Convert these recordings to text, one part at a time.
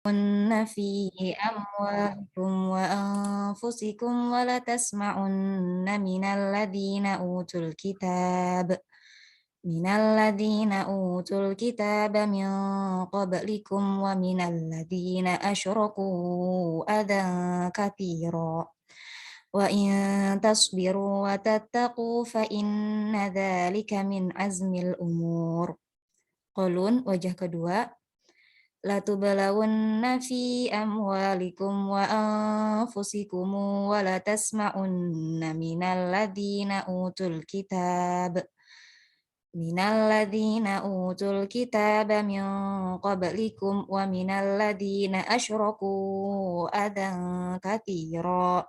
في أموالكم وأنفسكم ولتسمعن من الذين أوتوا الكتاب من قبلكم ومن الذين أشركوا أذى كثيرا وإن تصبروا وتتقوا فإن ذلك من عزم الأمور. Qulun, wajah kedua. Latubalawunna fi amwalikum wa anfusikum wa latasma'unna minal ladina utul kitab min qablikum wa minal ladina asyraku adan katsira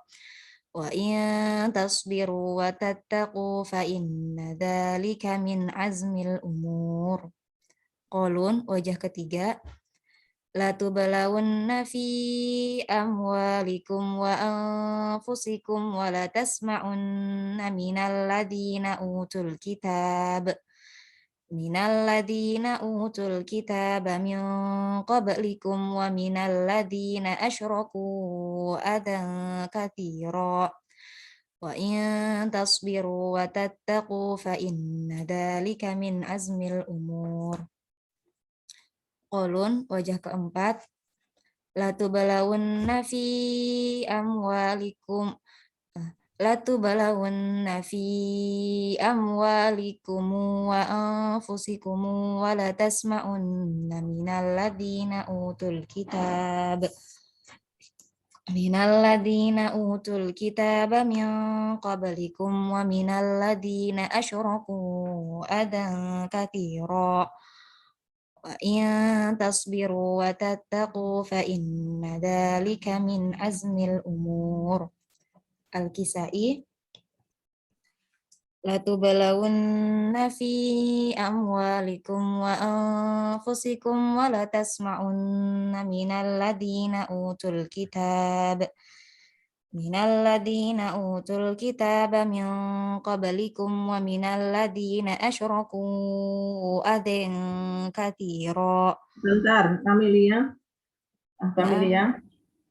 wa in tasbiru wa tattaqu fa inna dzalika min azmil umur. Qulun, wajah ketiga. Latubalawunna fi amwalikum wa anfusikum wa latasma'unna minal ladina utul kitab min qablikum wa minal ladina asyraku adan katsira wa in tasbiru wa tattaqu fa inna dzalika min azmil umur. Qulun, wajah keempat. Latubalawunna fi amwalikum wa anfusikum wa latasma'unna minal ladina utul kitab min qablikum wa minal ladina asyraku adan katsira wa in tasbiru wa tattaqu fa inna dzalika min azmil umur. Al-Kisai. Latubalawunna fi amwalikum wa anfusikum wa latasma'unna minal ladina utul kitab min qablikum wa minal ladina asyraku adan katsira. Bentar, Kamilia.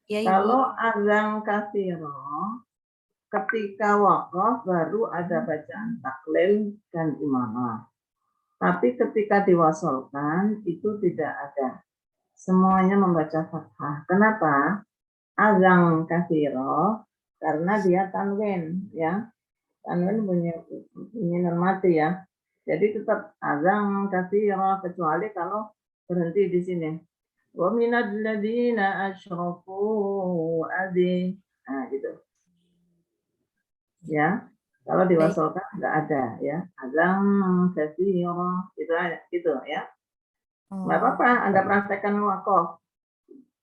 Ya, Ibu. Kalau azan kasiro, ketika wakaf baru ada bacaan taklil dan imamah. Tapi ketika diwasolkan itu tidak ada. Semuanya membaca fathah. Kenapa? Azan kasiro karena dia tanwin, ya. Tanwin bunyi normatif, ya. Jadi tetap azan kasiro kecuali kalau berhenti di sini. Wa minal ladzina asyraku adi. Nah, gitu. Ya, kalau diwasolkan nggak ada, ya. Azam katsira, gitu ya. Nggak apa-apa Anda praktekkan wakaf,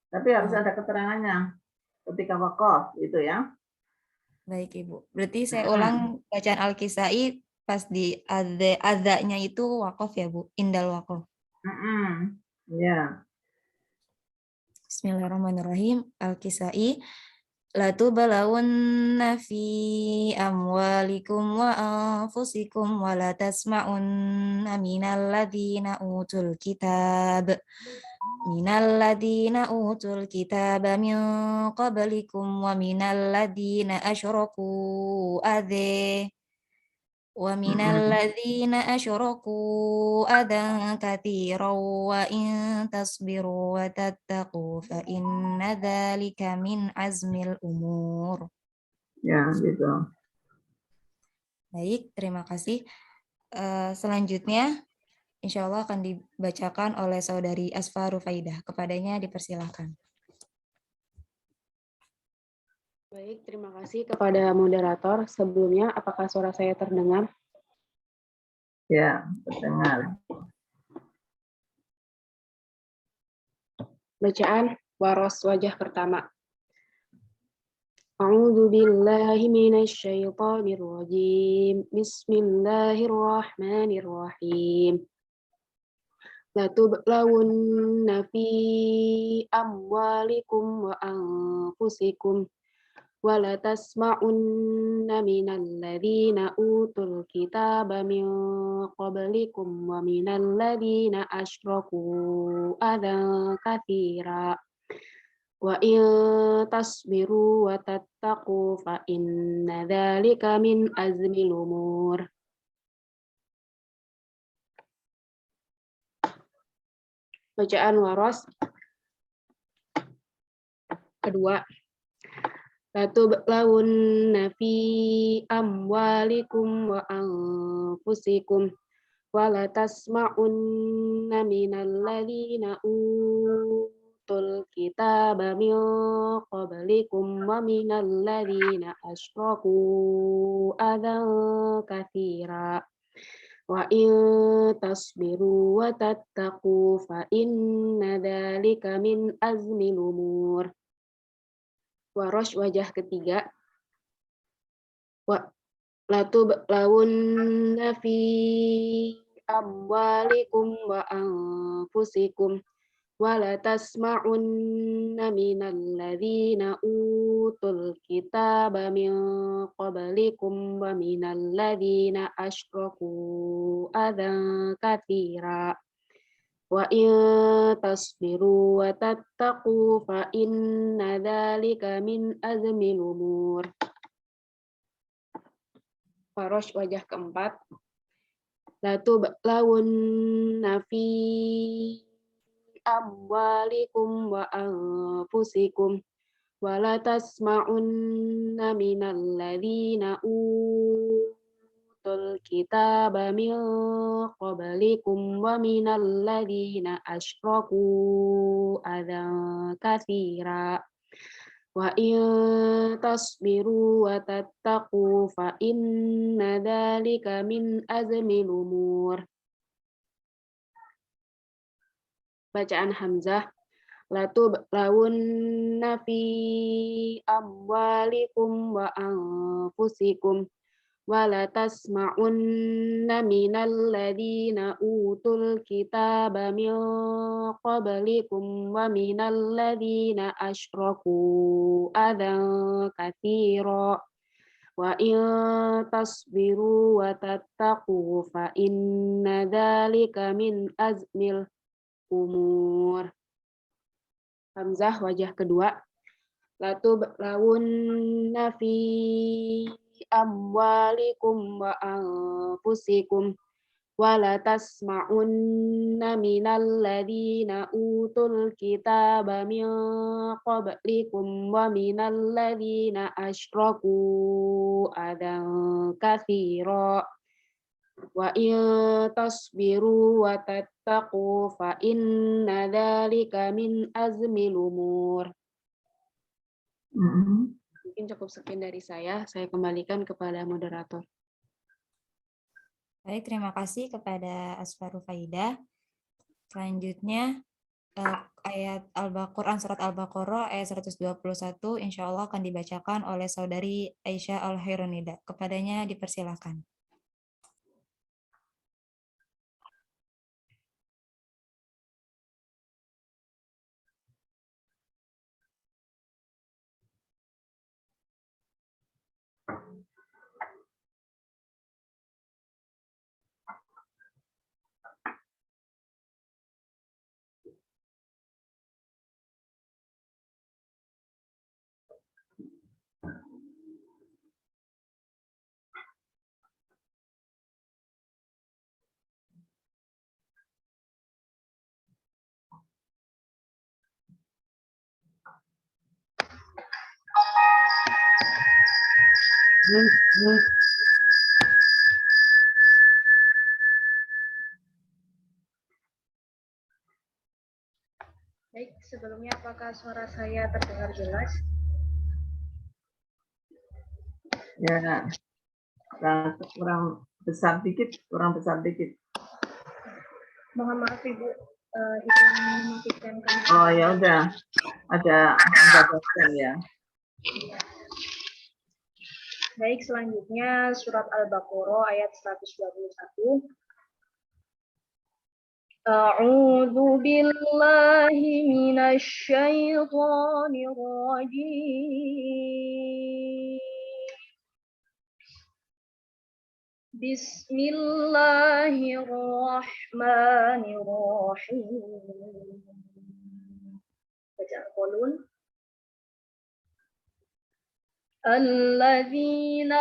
tapi harus ada keterangannya ketika wakaf, gitu ya. Baik, Ibu. Berarti saya ulang bacaan Al-Kisai pas di adanya itu wakaf ya, Bu? Indal wakaf. Ya. Bismillahirrahmanirrahim. Al-Kisai. Latubalawunna fi amwalikum wa anfusikum wa latasma'unna minal ladina utul kitab min qablikum wa minal ladina asyraku adan katsira wa in tasbiru wa tattaqu fa inna dzalika min azmil umur. Ya, gitu. Baik, terima kasih. Selanjutnya insya Allah akan dibacakan oleh saudari Asfa Rufaidah. Kepadanya dipersilakan. Baik, terima kasih kepada moderator. Sebelumnya, apakah suara saya terdengar? Ya, terdengar. Bacaan waros wajah pertama. A'udzu billahi minasy syaithanir rajim. Bismillahirrahmanirrahim. Latublawunna fi amwalikum wa anfusikum wa latasma'unna minal ladzina utul kitaba min qablikum wa minal ladzina asyraku adan katsira Wa in tasbiru wa tattaqu fa inna dzalika min azmil umur. Bacaan waros kedua. Latublawunna fi amwalikum wa anfusikum wa latasma'unna minal ladzina utul kitaba min qablikum wa minal ladzina asyraku adan katsira wa in tasbiru wa tattaqu fa inna dzalika min azmil umur. Warosh wajah ketiga. Wa latublawunna fi amwalikum wa anfusikum wa latasma'unna minal ladzina utul kitaba min qablikum wa minal ladzina asyraku adan katsira wa in tasbiru wa tattaqu fa inna dzalika min azmil umur. Farosh wajah keempat. Latublawunna fi amwalikum wa anfusikum wa latasma'unna minal ladzina utul kitaba min qablikum wa minal ladzina asyraku adan katsira wa in tasbiru wa tattaqu fa inna dzalika min azmil umur. Bacaan Hamzah. Latublawunna fi amwalikum wa anfusikum wa latasma'unna minal ladzina utul kitaba min qablikum wa minal ladzina asyraku adan katsira wa in tasbiru wa tattaqu fa inna dzalika min azmil umur. Hamzah wajah kedua. Latublawunna fi amwalikum wa anfusikum wa latasma'unna minal ladzina utul kitaba min qablikum wa minal ladzina asyraku adan katsira wa in tasbiru wa tattaqu fa inna dzalika min azmil umur. Mungkin cukup sekian dari saya kembalikan kepada moderator. Baik, terima kasih kepada Asfarul Faidah. Selanjutnya ayat Al-Baqarah, surat Al-Baqarah ayat 121 insya Allah akan dibacakan oleh saudari Aisyah Al-Hironida. Kepadanya dipersilakan. Baik, sebelumnya apakah suara saya terdengar jelas? Ya, kurang besar dikit. Mohon maaf Ibu, Ibu mematikan kamera. Oh ya udah, ada membacakan ya. Baik, selanjutnya surat Al-Baqarah ayat 121. A'udzu billahi minasy syaithanir rajim. Bismillahirrahmanirrahim. Bacaan Qulun. الذين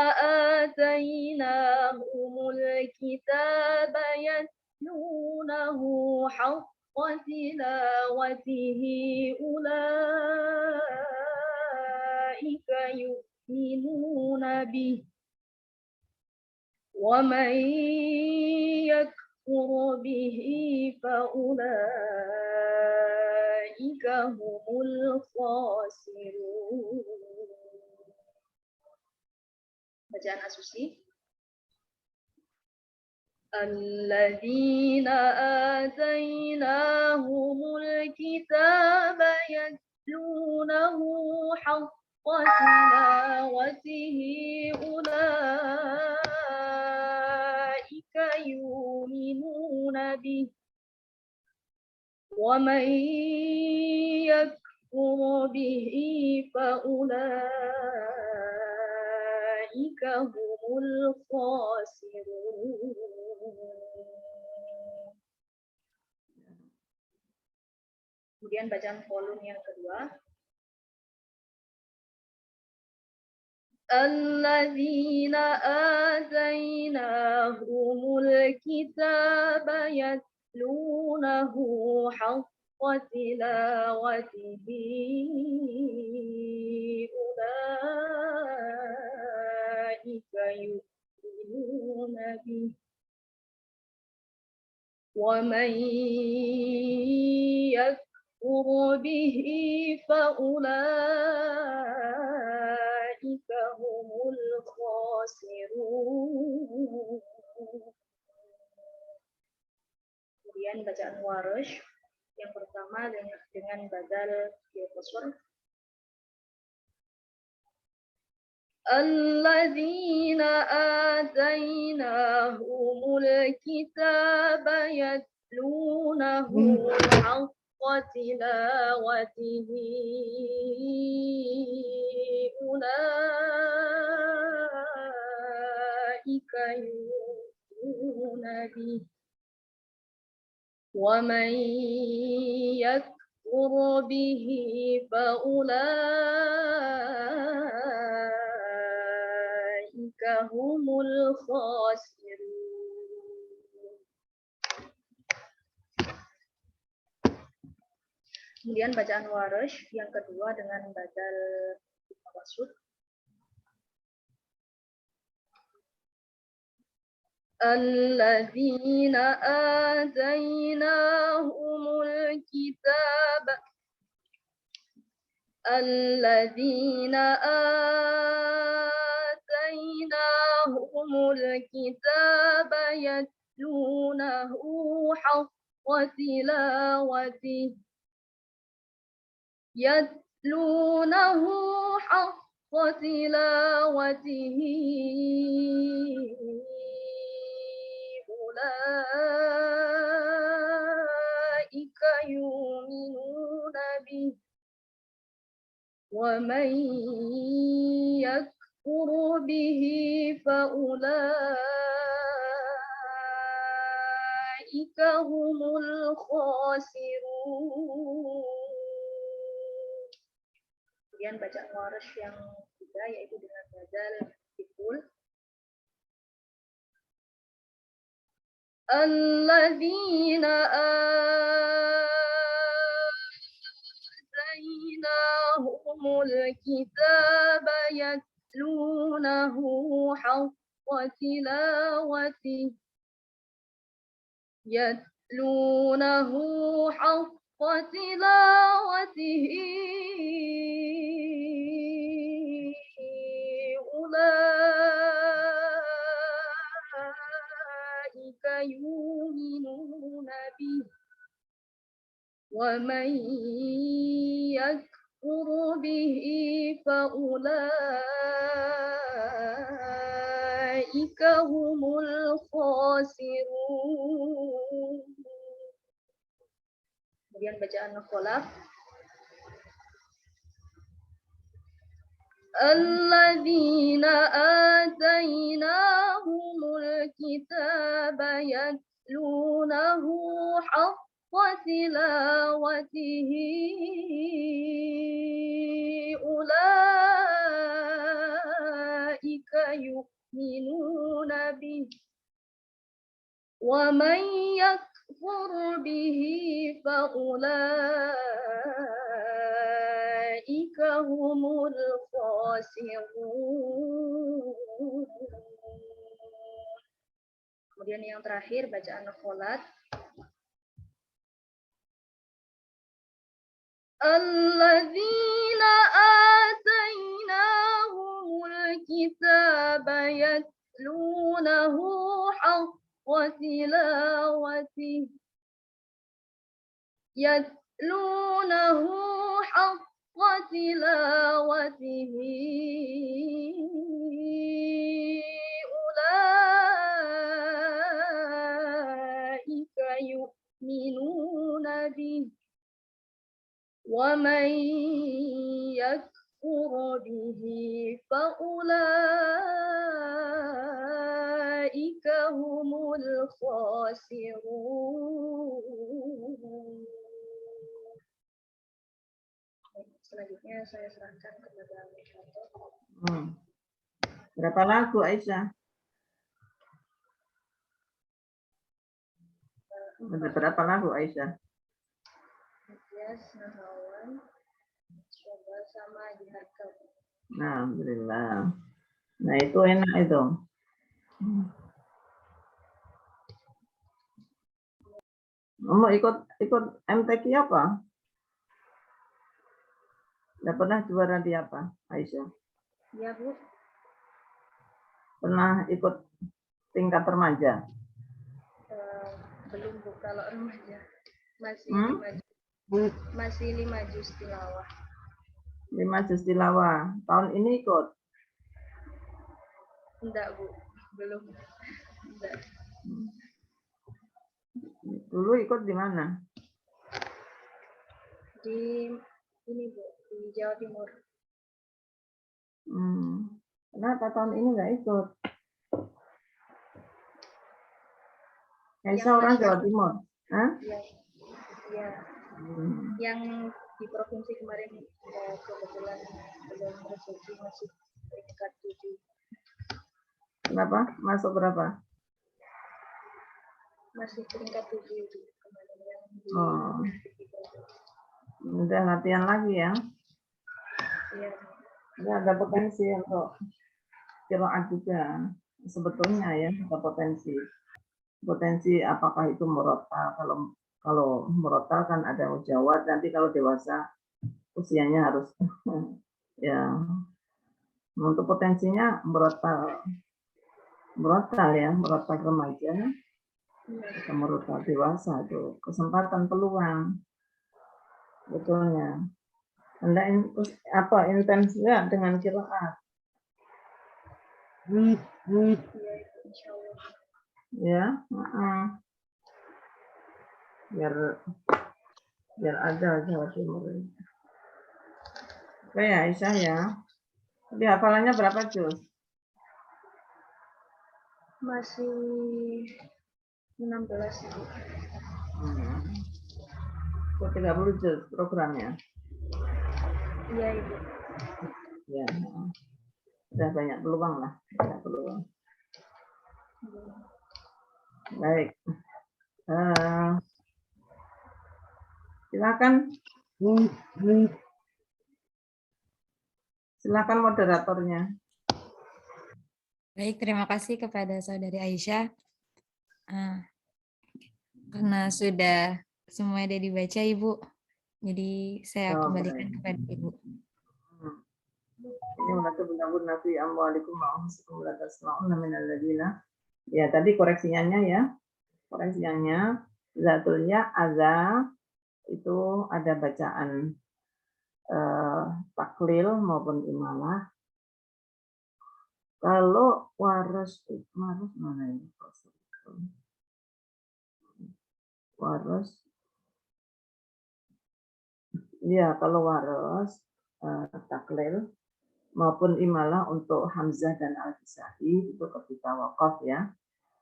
آتيناهم الكتاب يتلونه حق تلاوته أولئك يؤمنون به ومن يكفر به فأولئك هم الخاسرون. Bacaan Asusi. الذين آتيناهم الكتاب يتلونه حق تلاوته أولئك يؤمنون به ومن يكفر به فأولئك هم الخاسرون. Kemudian bacaan volume yang kedua. الذين آتيناهم الكتاب يتلونه حق تلاوته أولئك يؤمنون به ومن يكفر به فأولئك هم الخاسرون. Kemudian bacaan Warosh yang pertama dengan badal Qasr. الذين آتيناهم الكتاب يتلونه حق تلاوته أولئك يؤمنون به ومن يكفر به فأولئك هم الخاسرون. Kemudian bacaan Warosh yang kedua dengan badal tawassut. الذين آتيناهم الكتاب الذين آتيناهم الكتاب يتلونه حق تلاوته أولئك يؤمنون به ومن يكفر به فأولئك هم الخاسرون. Kemudian bacaan Warosh yang ketiga yaitu dengan badal fikul. الذين آتيناهم الكتاب يتلونه حق تلاوته أولئك يؤمنون به ومن يكفر به فأولئك هم الخاسرون. Kemudian bacaan Kholaf. الذين آتيناهم الكتاب يتلونه حق تلاوته أولئك يؤمنون به ومن يكفر به فأولئك هم الخاسرون. Kemudian yang terakhir bacaan kholat. Alladzina atainahumul kitaba yatlunahu haqqa tilawatihi ulaika yu'minuna bihi وَمَنْ يَكْفُرْ بِهِ فَأُولَئِكَ هُمُ الْخَاسِرُونَ. Selanjutnya saya serahkan kepada moderator. Berapa lagu, Aisyah? Berapa lagu, Aisyah? Nahawan, coba sama dihargai. Nah, alhamdulillah. Nah, itu enak itu. Mau ikut MTQ apa? Udah pernah juara di apa, Aisyah? Ya, Bu. Pernah ikut tingkat remaja? Belum, Bu, kalau remaja. Masih 5 juz tilawah. 5 juz tilawah. Tahun ini ikut? Enggak, Bu. Belum. Enggak. Dulu ikut di mana? Di ini, Bu, di Jawa Timur. Kenapa tahun ini nggak ikut? Aisyah orang Jawa Timur? Hah? Iya. Iya. Yang di provinsi kemarin kebetulan belum rezeki, masih peringkat 7. Kenapa? Masuk berapa? Masih peringkat 7 itu kemarin yang di udah latihan lagi ya? Iya. Ya, ada potensi untuk qiraat juga sebetulnya ya, ada potensi apakah itu murattal. Kalau murattal kan ada mujawad, nanti kalau dewasa usianya harus ya, untuk potensinya murattal ya, murattal remaja, murattal dewasa itu kesempatan peluang betulnya. Anda intensnya dengan qiraat. Ya, biar ada Jawa Timur. Oke ya, Aisyah ya. Tapi hafalannya berapa juz? Masih 16. 30 juz programnya. Iya, Ibu. Ya, udah banyak peluang lah, banyak peluang. Baik, silakan moderatornya. Baik, terima kasih kepada Saudari Aisyah. Karena sudah semuanya sudah dibaca, Ibu. Jadi saya kembalikan kepada Ibu. Ya, tadi koreksiannya ya. Koreksiannya zatulnya aza itu ada bacaan taklil maupun imalah. Kalau waras mana ini? Waras. Ya, kalau waras taklil maupun imalah untuk Hamzah dan Al-Kisai itu ketika waqaf ya.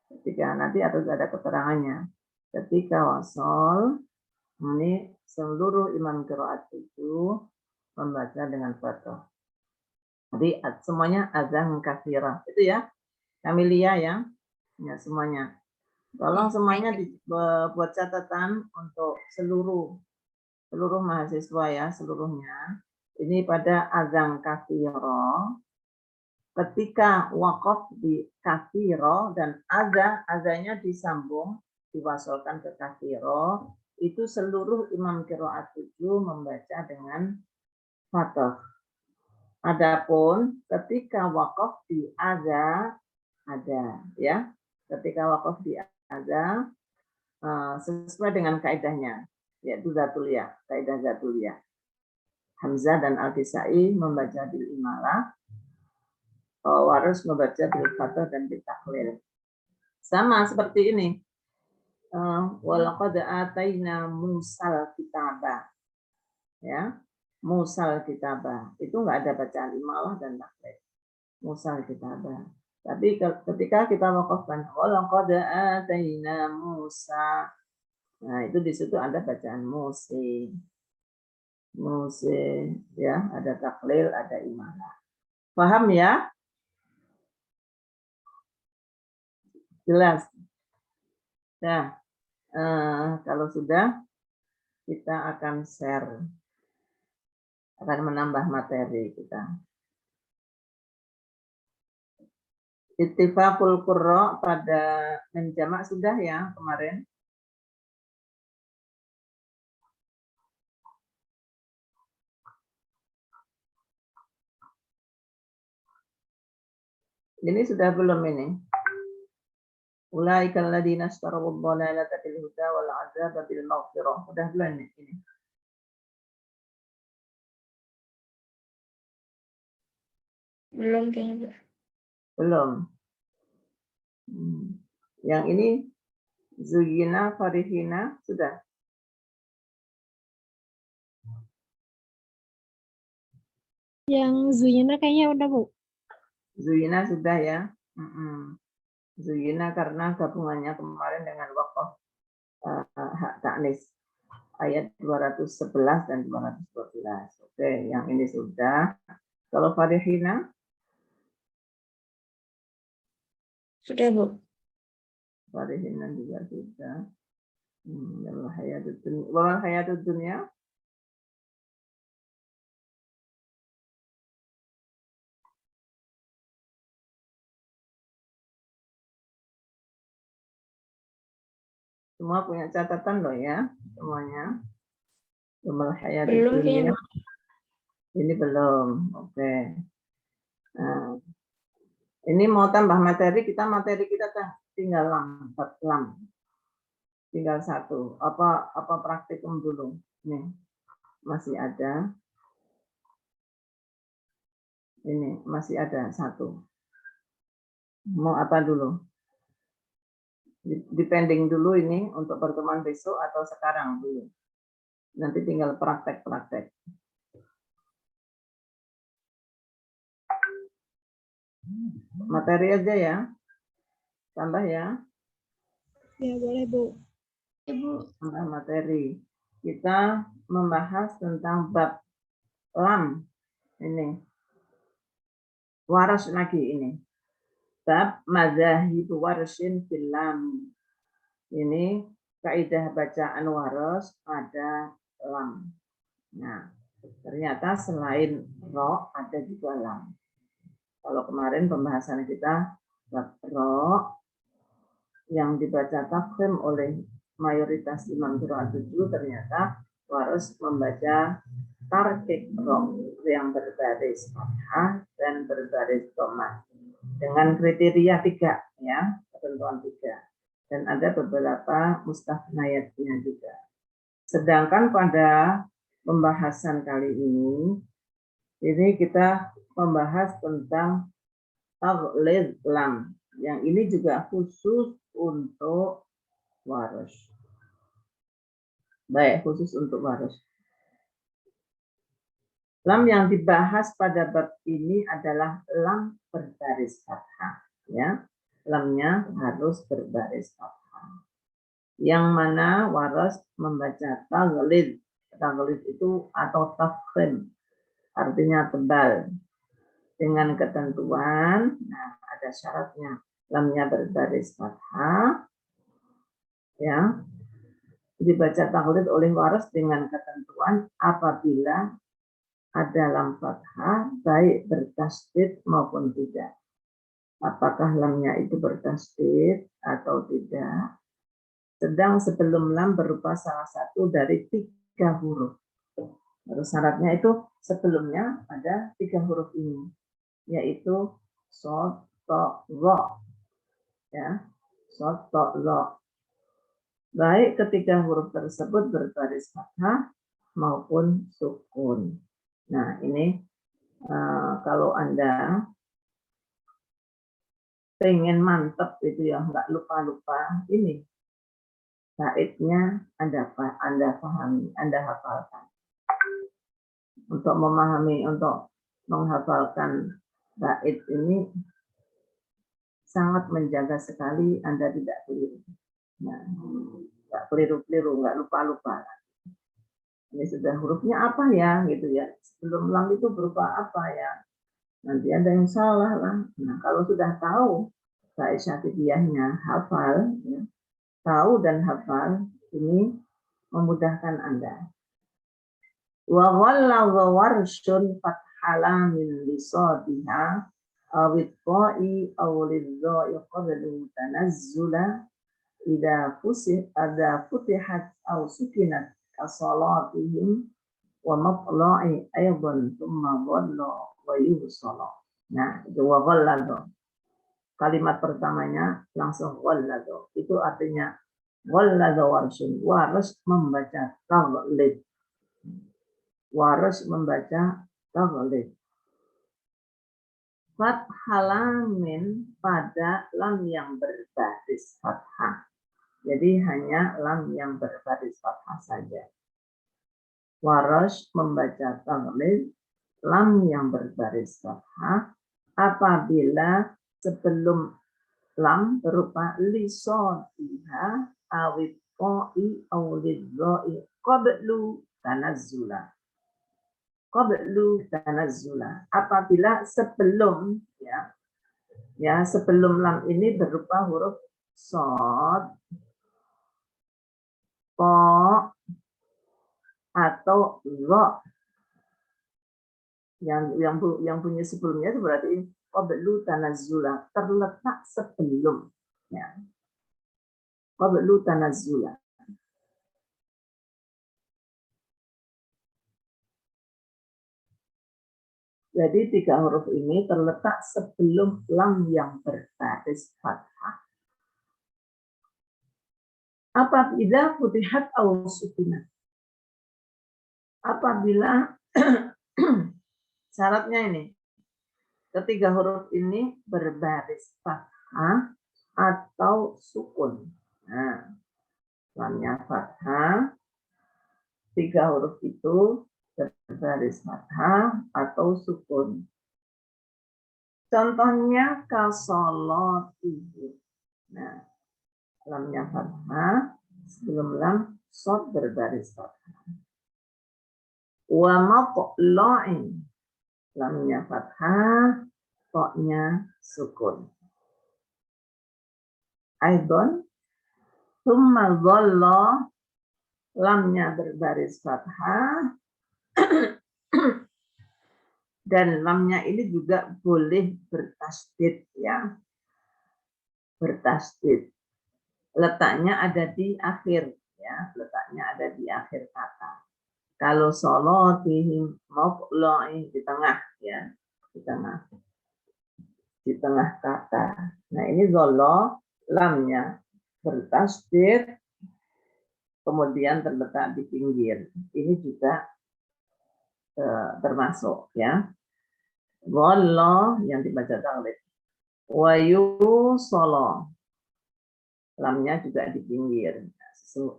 Ketika nanti harus ada keterangannya. Ketika wasol, ini seluruh imam qiraat itu membaca dengan fathah. Jadi semuanya azan katsirah. Itu ya, Kamilia ya. Ya semuanya. Tolong semuanya dibuat catatan untuk seluruh mahasiswa ya, seluruhnya. Ini pada azan katsirah. Ketika wakaf di katsirah dan azannya disambung, diwasolkan ke katsirah, itu seluruh imam qiraat 7 membaca dengan fathah. Adapun ketika wakaf di ada ya, ketika wakaf di ada sesuai dengan kaidahnya, yaitu Zatuliyah, kaidah Zatuliyah. Hamzah dan Al-Kisai membaca bil imalah, Waris membaca bil fathah dan bil takhlil. Sama seperti ini. Walaqad ataina Musal kitabah. Ya. Musal kitabah. Itu enggak ada bacaan imalah dan takhlil. Musal kitabah. Tapi ketika kita wakafkan walaqad ataina Musa. Nah, itu di situ ada bacaan Musi. Ya, ada taklil, ada imalah. Paham ya? Jelas. Nah, kalau sudah, kita akan share, akan menambah materi kita. Ittifaqul qurra pada menjamak sudah ya kemarin. Ini sudah belum ini? Ulaikal ladzina ishtaraw ad-dhalalata bil huda wal 'adzaba bil maghfirah. Sudah belum ini? Belum kayaknya, Bu. Belum. Yang ini Zuyina Farihina sudah. Yang Zuyina kayaknya udah, Bu. Zuyina sudah ya. Zuyina karena gabungannya kemarin dengan wakaf hak taknis ayat 211 dan 212. Oke, yang ini sudah. Kalau Farihina? Sudah, Bu. Farihina juga sudah. Wal hayatud dunya. Semua punya catatan loh ya, semuanya. Wal hayatud Belum dunya. kayaknya, Bu. Ini belum. Oke. Nah, ini mau tambah materi kita tinggal lam. Tinggal satu. Apa praktikum dulu? Nih. Masih ada. Ini masih ada satu. Mau apa dulu? Depending dulu ini untuk pertemuan besok atau sekarang dulu. Nanti tinggal praktek-praktek. Materi aja ya. Tambah ya. Ya, boleh, Bu. Ibu. Tambah materi. Kita membahas tentang bab lam. Ini. Waras lagi ini. Bab madzahib warsin fil lam. Ini kaidah bacaan waras pada lam. Nah, ternyata selain ro ada juga lam. Kalau kemarin pembahasan kita bab ro yang dibaca tafkhim oleh mayoritas imam qiraat 7 ternyata harus membaca tarkik ro yang berbaris fathah dan berbaris dhammah dengan kriteria 3 ya, ketentuan 3. Dan ada beberapa mustathnayatnya juga. Sedangkan pada pembahasan kali ini kita membahas tentang taghlid lam. Yang ini juga khusus untuk waras. Baik, khusus untuk waras. Lam yang dibahas pada bab ini adalah lam berbaris fathah, ya. Lamnya harus berbaris fathah. Yang mana waras membaca taghlid. Taghlid itu atau tafkhim, artinya tebal. dengan ketentuan, nah ada syaratnya, lamnya berbaris fathah, ya, dibaca taklid oleh waras dengan ketentuan apabila ada lam fathah baik bertasdid maupun tidak. Apakah lamnya itu bertasdid atau tidak? Sedang sebelum lam berupa salah satu dari 3 huruf. Terus syaratnya itu sebelumnya ada 3 huruf ini, yaitu shad, ta, dha. Ya, shad, ta, dha. Baik ketiga huruf tersebut berbaris fathah maupun sukun. Nah, ini kalau Anda pengen mantap itu ya, nggak lupa-lupa, ini baitnya Anda pahami, Anda hafalkan. Untuk memahami, untuk menghafalkan bait ini sangat menjaga sekali Anda tidak keliru. Nah, nggak keliru-keliru, nggak lupa-lupa. Ini sudah hurufnya apa ya, gitu ya. Sebelum lam itu berupa apa ya? Nanti ada yang salah lah. Nah, kalau sudah tahu bait syatibiyahnya, hafal, ya, tahu dan hafal, ini memudahkan Anda. Wa ghalladha warshun fathala min lisadiha awit ta'i aw lidha'i qablu tanazzula idza futihat aw sukinat kasalatihim wa matla'i aydan thumma dhalla wa yusala. Nah, itu wa ghalladha. Kalimat pertamanya langsung ghalladha. Itu artinya ghalladha warshun. Waras membaca taghlid. Waras membaca taghlid. Fathah min pada lam yang berbaris fathah. Jadi hanya lam yang berbaris fathah saja. Waras membaca taghlid lam yang berbaris fathah apabila sebelum lam berupa lisadiha awit qa'i aw lidha'i qablu tanazzula. Qablu tanazzula. Apabila sebelum ya sebelum lam ini berupa huruf shad, ta atau dha. Yang punya sebelumnya itu berarti qablu tanazzula, terletak sebelum, ya. Qablu tanazzula. Jadi 3 huruf ini terletak sebelum lam yang berbaris fathah. Apabila futihat aw sukinat. Apabila syaratnya ini, ketiga huruf ini berbaris fathah atau sukun. Nah, lamnya fathah, 3 huruf itu berbaris fathah atau sukun. Contohnya kasolatihi. Nah, lamnya fathah, sebelum lam shad berbaris fathah. Wa matla'in, lamnya fathah, ta-nya sukun. Aidon, thumma dhalla, lamnya berbaris fathah, dan lamnya ini juga boleh bertasdid, ya. Bertasdid. Letaknya ada di akhir, ya. Letaknya ada di akhir kata. Kalau sholatihim maqla'in di tengah, ya. Di tengah. Di tengah kata. Nah, ini dhalla, lamnya bertasdid, kemudian terletak di pinggir. Ini juga termasuk, ya. Dhalla yang dibaca taghlid. Wa yusala, lamnya juga di pinggir.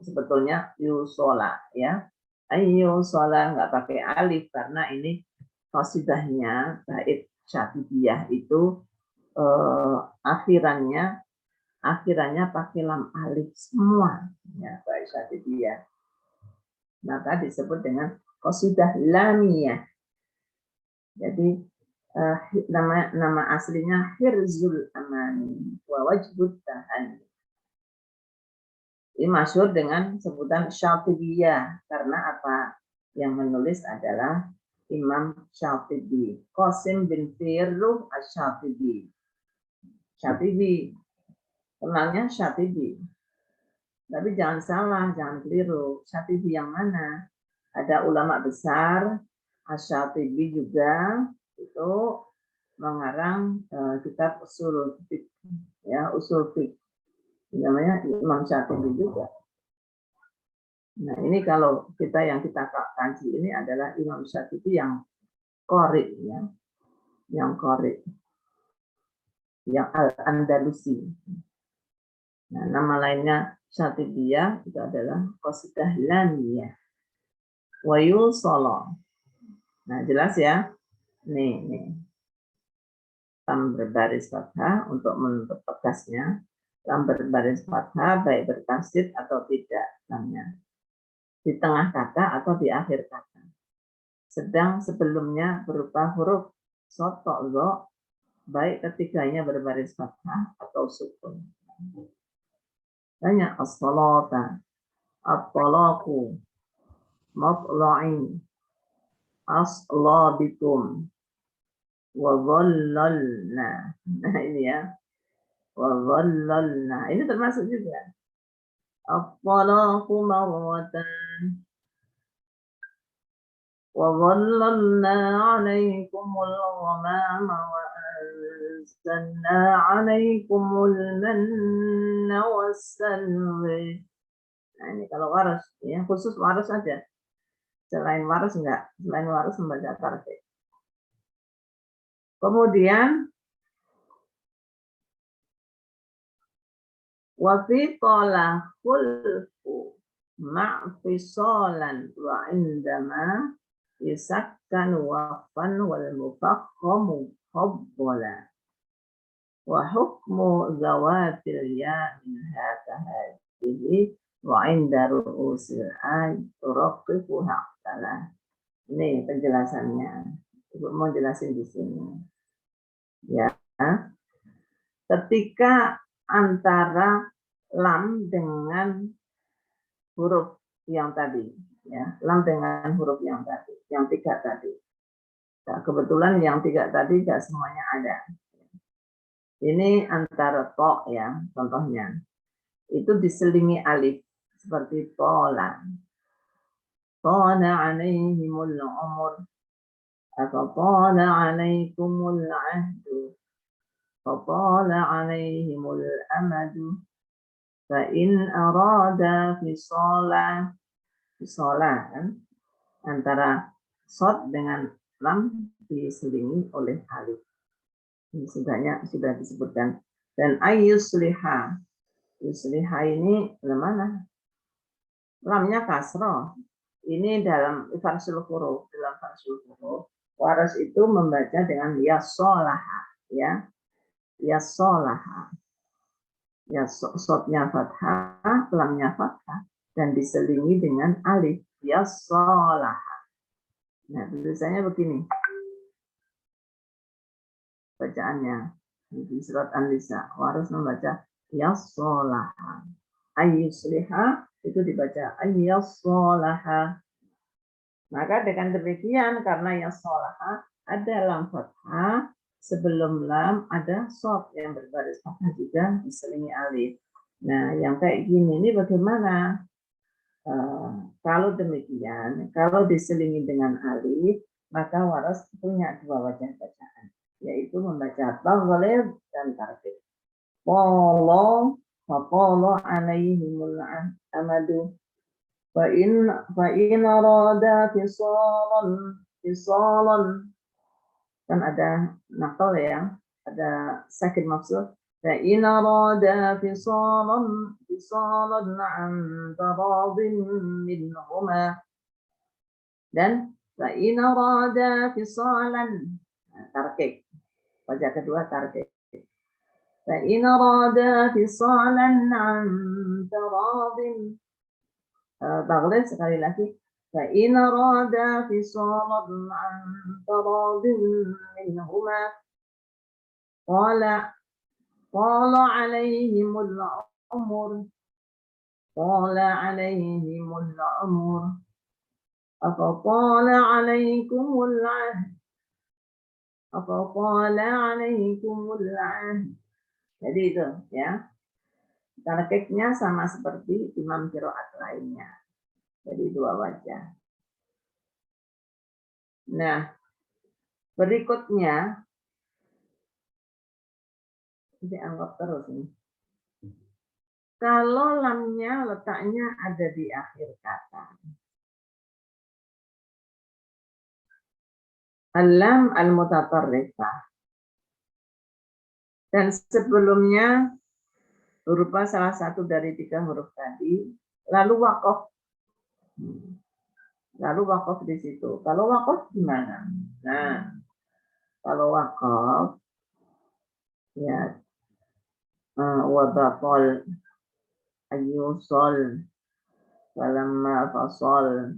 Sebetulnya yusola, ya. Ayyusala nggak pakai alif karena ini qasidahnya bait syatibiyah itu akhirannya pakai lam alif semua, ya, bait syatibiyah. Maka disebut dengan qasidah lamiyah. Jadi nama aslinya Hirzul Amani wa Wajbut Tahani. Ini masyhur dengan sebutan Syatibiyah karena apa? Yang menulis adalah Imam Syatibi, Qasim bin Firruh Asy-Syatibi. Syatibi, kenalnya Syatibi. Tapi jangan salah, jangan keliru. Syatibi yang mana? Ada ulama besar, Asy-Syatibi juga itu mengarang kitab usul fiqh, ya usul fiqh. Namanya Imam Syatibi juga. Nah ini kalau kita kaji ini adalah Imam Syatibi yang qari, ya, yang qari, yang Al-Andalusi. Nah nama lainnya Syatibiyah itu adalah qasidah lamiyah. Wa yusala. Nah jelas ya. Nih. Lam berbaris fathah untuk menutup tegasnya. Lam berbaris fathah baik bertasydid atau tidak lamnya. Di tengah kata atau di akhir kata. Sedang sebelumnya berupa huruf shad, ta, dha, baik ketiganya berbaris fathah atau sukun. Banyak as-salata, at-talaqu, matla'in, aslabikum, wa dhallalna. Nah ini ya. Wa dhallalna. Ini termasuk juga. At-talaqu marwatan. Wa dhallalna 'alaikumul ghamama wa anzalna 'alaikumul manna wassalwa. Nah ini kalau waras, ya khusus waras saja. Selain waras enggak, selain waras membaca tartib. Kemudian wa fi qala khulfu ma'fisalan wa indama yusakkan waqfan wal mufakhamu qabbala wa hukmu zawatil ya min hadhihi wa inda ru'usil ay turaqifu haqtala. Ini penjelasannya. Ibu mau jelasin di sini. Ya. Ketika antara lam dengan huruf yang tadi, ya, lam dengan huruf yang tadi, yang 3 tadi. Nah, kebetulan yang 3 tadi tidak semuanya ada. Ini antara to, ya, contohnya. Itu diselingi alif seperti tola. Tola alaihimul umur atau tola alaikumul ahdu. Tola alaihimul amadu. Fa'in arada fisola kan? Antara shad dengan lam diselingi oleh alif. Ini sudah disebutkan. Dan ayyusliha. Yusliha ini mana? Lamnya kasroh. Ini dalam farsul huruf. Dalam farsul huruf, waras itu membaca dengan yasolaha. Ya. Yasolaha. Ya, shadnya fathah, lamnya fathah, dan diselingi dengan alif. Yasolaha. Nah, tulisannya begini. Bacaannya. Di surat An-Nisa. Waras membaca yasolaha. Ayyusliha itu dibaca ayyasolaha. Maka dengan demikian, karena yasolaha ada lam fathah, sebelum lam ada shad yang berbaris fathah juga diselingi alif. Nah, yang kayak gini ini bagaimana? Kalau demikian, kalau diselingi dengan alif, maka waras punya 2 wajah bacaan, yaitu membaca taghlib dan tartib. Qala faqala alaihimul amadu fa in arada fisalan kan ada nakal ya, ada sakit maksud. Fa in arada fisalan an taradin minhuma. Dan fa in arada fisalan tarkik. Wajah kedua tarkik. Fa in arada fisalan an taradin. Baghlib sekali lagi. فإن أرادا فصالا عن تراض منهما قال عليهم العمر أفطال عليكم العهد. Jadi itu ya. Tarkiknya sama seperti imam qiraat lainnya. Jadi 2 wajah. Nah, berikutnya ini anggap terus nih. Kalau lamnya letaknya ada di akhir kata. Al-lam al-mutatarrifah. Dan sebelumnya berupa salah satu dari 3 huruf tadi, lalu waqaf. Lalu waqaf di situ. Kalau waqaf gimana? Nah, kalau waqaf ya wabaqal ayyusol walamma fasol.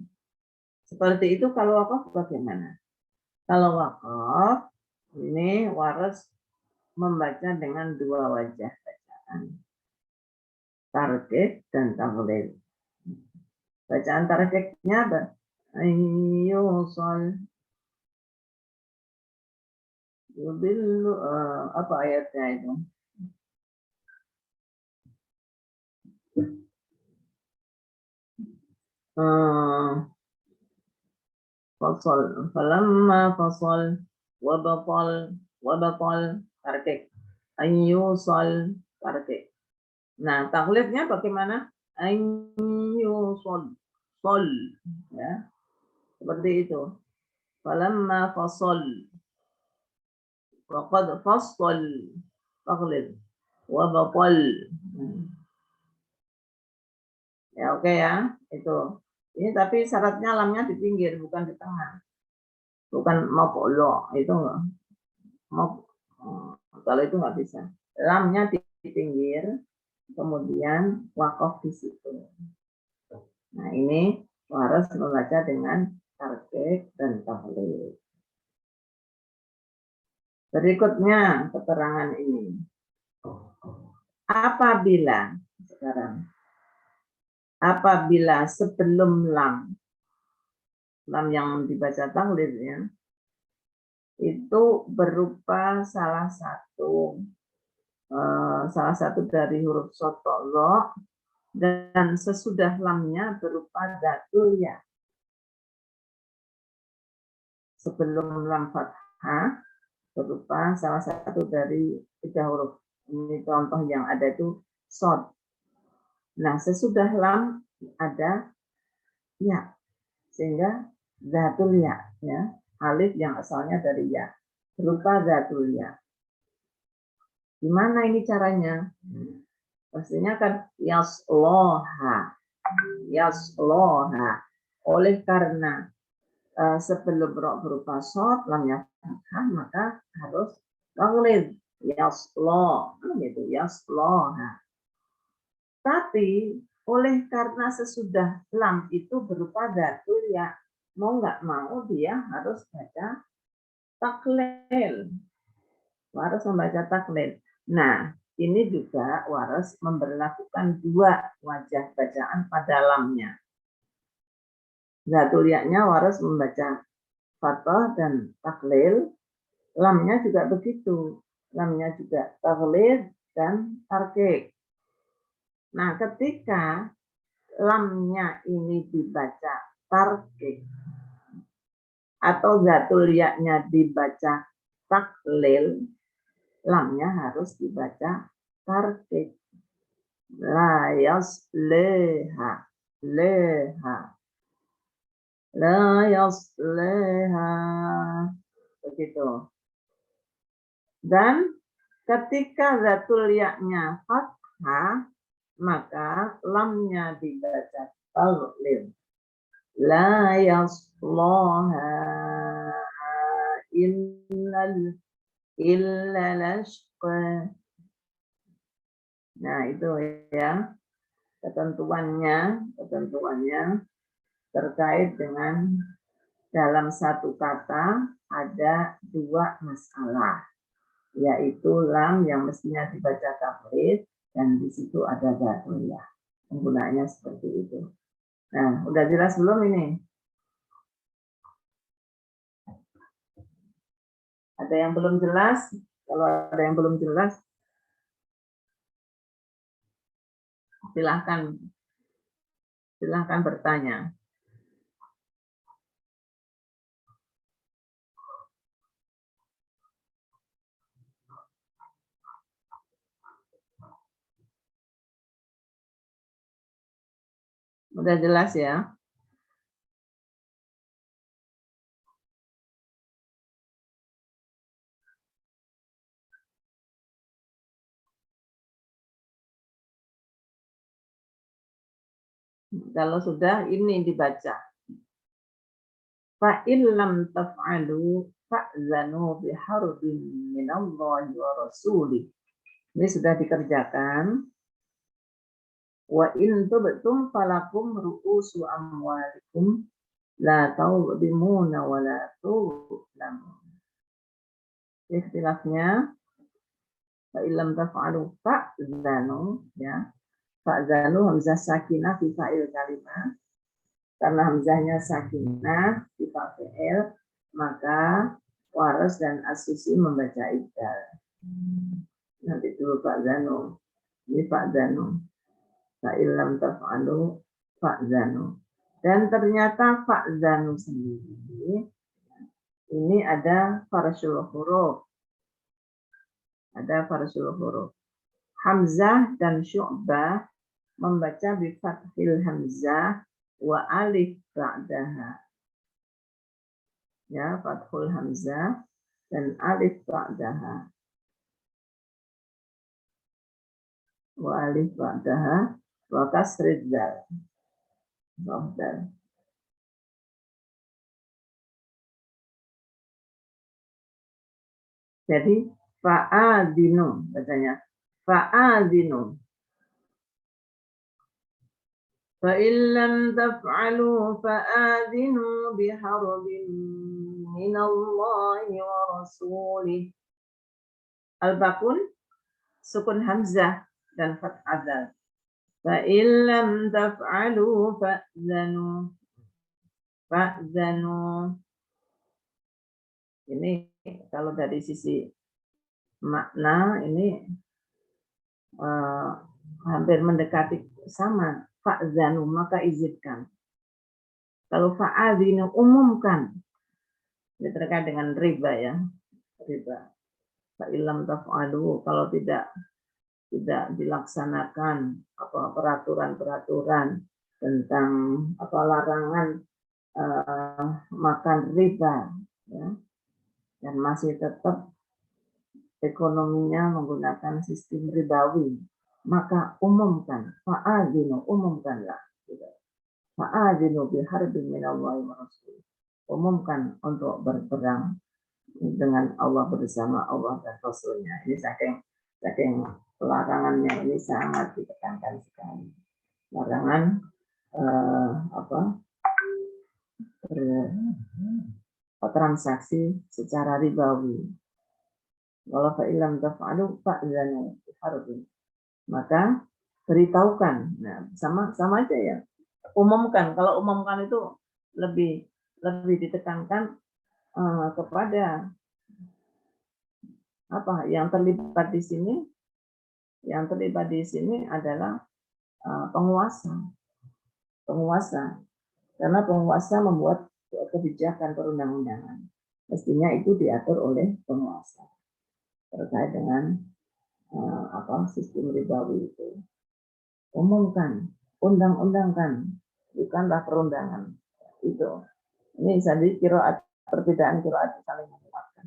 Seperti itu kalau waqaf bagaimana? Kalau waqaf ini Waras membaca dengan 2 wajah bacaan. Tarkik dan taghlib. Bacaan tarkiknya ayyusol yudillu apa ayatnya itu? Fasal, falamma fasal, wabatal, tarkik, ayyusal, tarkik. Nah, taklifnya bagaimana? Ayyusal, sol, ya, seperti itu. Falamma fasal, waqad fasal, taklif, wabatal. Ya, oke ya, itu. Ini tapi syaratnya lamnya di pinggir, bukan di tengah. Bukan maf'ul, itu enggak. Kalau itu nggak bisa. Lamnya di pinggir, kemudian waqaf di situ. Nah, ini harus membaca dengan tarkik dan taghlib. Berikutnya keterangan ini. Apabila sebelum lam yang dibaca taghlib ya, itu berupa salah satu dari huruf shad dha, dan sesudah lamnya berupa dhatul ya. Sebelum lam fathah berupa salah satu dari 3 huruf. Ini contoh yang ada itu shad. Nah, sesudah lam ada ya, sehingga dhatul ya, alif yang asalnya dari ya, berupa dhatul ya. Gimana ini caranya? Pastinya kan yasloha. Oleh karena sebelum ro berupa shad, lamnya fathah, maka harus taghlib. Yasloh, gitu, yasloha. Tapi oleh karena sesudah lam itu berupa dhatul ya, mau nggak mau dia harus baca taklil. Waras membaca taklil. Nah, ini juga Waras memberlakukan 2 wajah bacaan pada lamnya. Dhatul ya-nya Waras membaca fathah dan taklil. Lamnya juga begitu. Lamnya juga taklil dan tarkik. Nah, ketika lamnya ini dibaca tarkik atau dhatul ya-nya dibaca taklil, lamnya harus dibaca tarkik. La yasleha, leha, la yasleha, begitu. Dan ketika dhatul ya-nya fathah, maka lamnya dibaca taghlib. La yaslaha illa lashqa. Nah, itu ya ketentuannya. terkait dengan dalam satu kata ada dua masalah, yaitu lam yang mestinya dibaca tafrid dan di situ ada badriyah. Penggunaannya seperti itu. Nah, udah jelas belum ini? Ada yang belum jelas? Kalau ada yang belum jelas, silahkan bertanya. Udah jelas ya? Kalau sudah, ini dibaca. Fa'in lam taf'alu fa'zanu biharbin minallahi wa rasulih. Ini sudah dikerjakan. Wa in tubtum falakum ru'usu amwalikum la tawdimuna wa la tu'lamun. Ikhtilafnya fa'in lam taf'alu fa'zanu, ya. Fa'zanu hamzah sakinah fi fa'il kalimah. Karena hamzahnya sakinah di fa'il, maka Waras dan As-Susi membaca ibdal. Nanti dulu fa'zanu. Ini fa'zanu. Fa'ilam taf'alu fa'zanu. Dan ternyata fa'zanu sendiri ini ada farsul huruf. Ada farsul huruf. Hamzah dan Syu'bah membaca bi fathil hamzah wa alif ba'daha. Ya, fathul hamzah dan alif ba'daha. Wa alif ba'daha wa kasrid dzal. Jadi fa'adinu bacanya. Fa'adinu. فَإِن لَّمْ تَفْعَلُوا فَآذِنُوا بِحَرْبٍ مِّنَ اللَّهِ وَرَسُولِهِ. Al-Bakun, sukun hamzah dan fathah dzal. فَإِن لَّمْ تَفْعَلُوا فَأْذَنُوا. Ini kalau dari sisi makna ini hampir mendekati sama. Fa'zanu, maka izinkan. Kalau fa'adzinu, umumkan. Ini terkait dengan riba ya. Riba. Fa'ilam taf'alu, kalau tidak dilaksanakan peraturan-peraturan tentang larangan makan riba, ya, dan masih tetap ekonominya menggunakan sistem ribawi, maka umumkan, fa'adzinu, umumkanlah. Fa'adzinu biharbin minallahi wa rasulih. Umumkan untuk berperang dengan Allah, bersama Allah dan Rasulnya. Ini saking larangannya ini sangat ditekankan sekali. Larangan transaksi secara ribawi. Kalau fa'ilam taf'alu fa'zanu biharbin. Maka beritahukan. Nah, sama aja ya. Umumkan. Kalau umumkan itu lebih ditekankan kepada yang terlibat di sini. Yang terlibat di sini adalah penguasa. Karena penguasa membuat kebijakan perundang-undangan. Mestinya itu diatur oleh penguasa terkait dengan sistem ribawi itu. Umumkan, undang-undangkan, bukanlah perundangan. Itu. Ini jadi perbedaan qiraat saling menguatkan.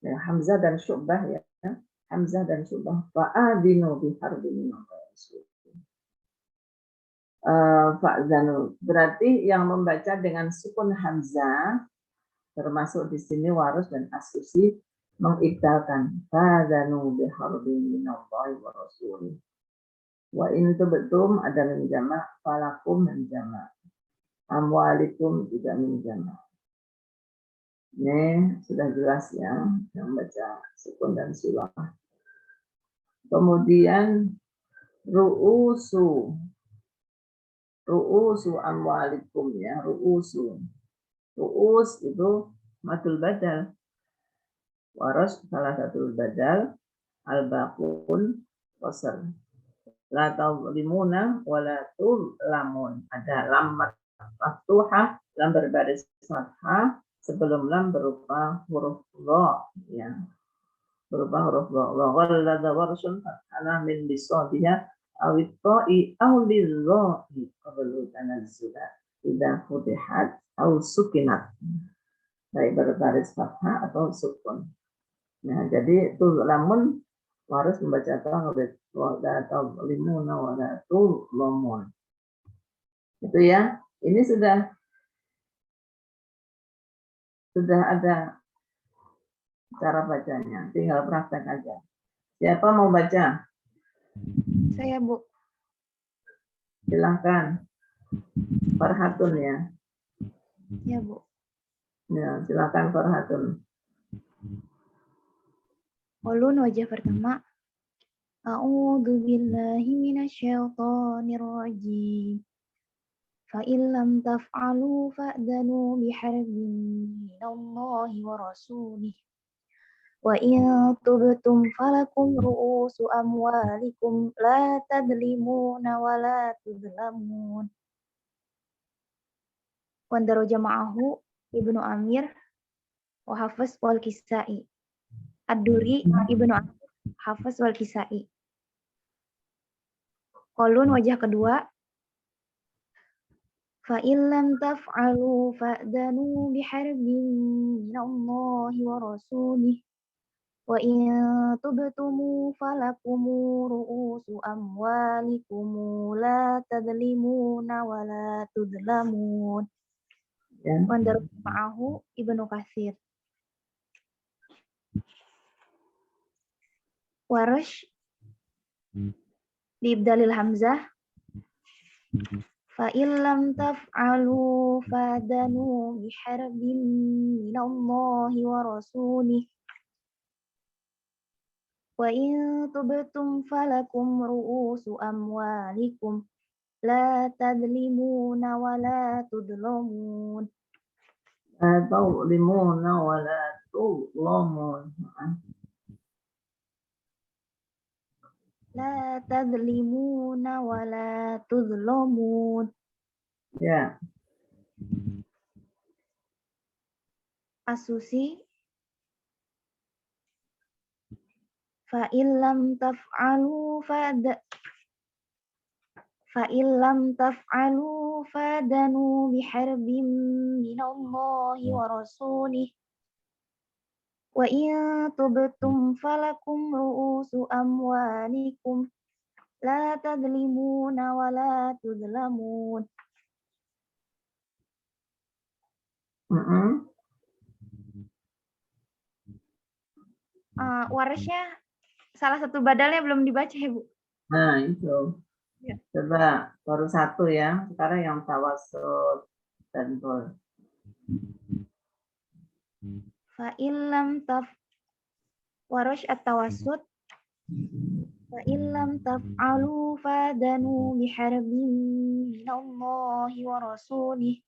Ya, Hamzah dan Syu'bah ya. Hamzah dan Syu'bah. Fa'adinu biharbin fa'zanu. Berarti yang membaca dengan sukun Hamzah termasuk di sini Warus dan As-Susi mengibdalkan fa'zanu biharbin minallahi wa rasulih. Wa in tubtum ada menjamak, falakum menjamak. amwalikum juga min jama'. Ini sudah jelas ya, yang baca sukun dan silah. Kemudian ru'usu amwalikum ya, ru'usu. Ru'us itu madul badal. Waras salah satu badal, al-baqun qasar. La tazlimuna wa la tuzlamun. Ada lam maftuhah, lam berbaris fathah, sebelum lam berupa huruf dha ya. Berupa huruf dha. Wa ghallada warsun fathana min bisadiha aw ta'i aw lidha'i qablu tanazzula idza futihat aw sukinat. Baik berbaris fathah atau sukun. Nah, jadi tuzlamun harus membaca tahrid wa la tazlimuna wa la tuzlamun. Itu ya. Ini sudah ada cara bacanya, tinggal praktek aja. Siapa mau baca? Saya, Bu. Silahkan. Farhatun ya. Ya, Bu. Ya, silahkan Farhatun. Ulun wajah pertama. A'udzu billahi minasyaitonir rajim. Fa in lam taf'alu fa'danu biharbin minallahi wa rasulih. Wa in tubtum falakum ru'usu amwalikum la tadlimuna wa la tudlamun. Wa daraja ma'ahu Ibnu Amir wa Hafiz wal Kisai. Ad-Duri Ibnu Amir, Hafiz wal Kisai. Qaulun wajah kedua. Fa in lam taf'alu fa'danu biharbin minallahi wa rasulih. Wa in tubtumu falakum ru'usu amwalikum la tadlimuna wa la tudlamun. Ya. Wa daraja ma'ahu Ibnu Katsir. Warash biibdalil hamzah. Fa in lam taf'alu fadanu biharbin minallahi wa rasulih. Wa in tubtum falakum ru'usu amwalikum la tadlimuna wa la tudlamun. La tazlimuna wa la tuzlamun. La tadlimuna wa la tudlamun. Ya. As-Susi. Fa in lam taf'alu fadanu biharbin minallahi wa rasulih. Wa in tubtum falakum ru'usu amwalikum la tadlimuna wa la tudlamun. Warisnya salah satu badalnya belum dibaca ya, Bu. Nah, itu. Ya. Coba baru satu ya. Sekarang yang tawassut dan gol. Fa in lam taf warash at-tawassut. Fa in lam taf'alu fadanu biharbin minallahi wa rasulih.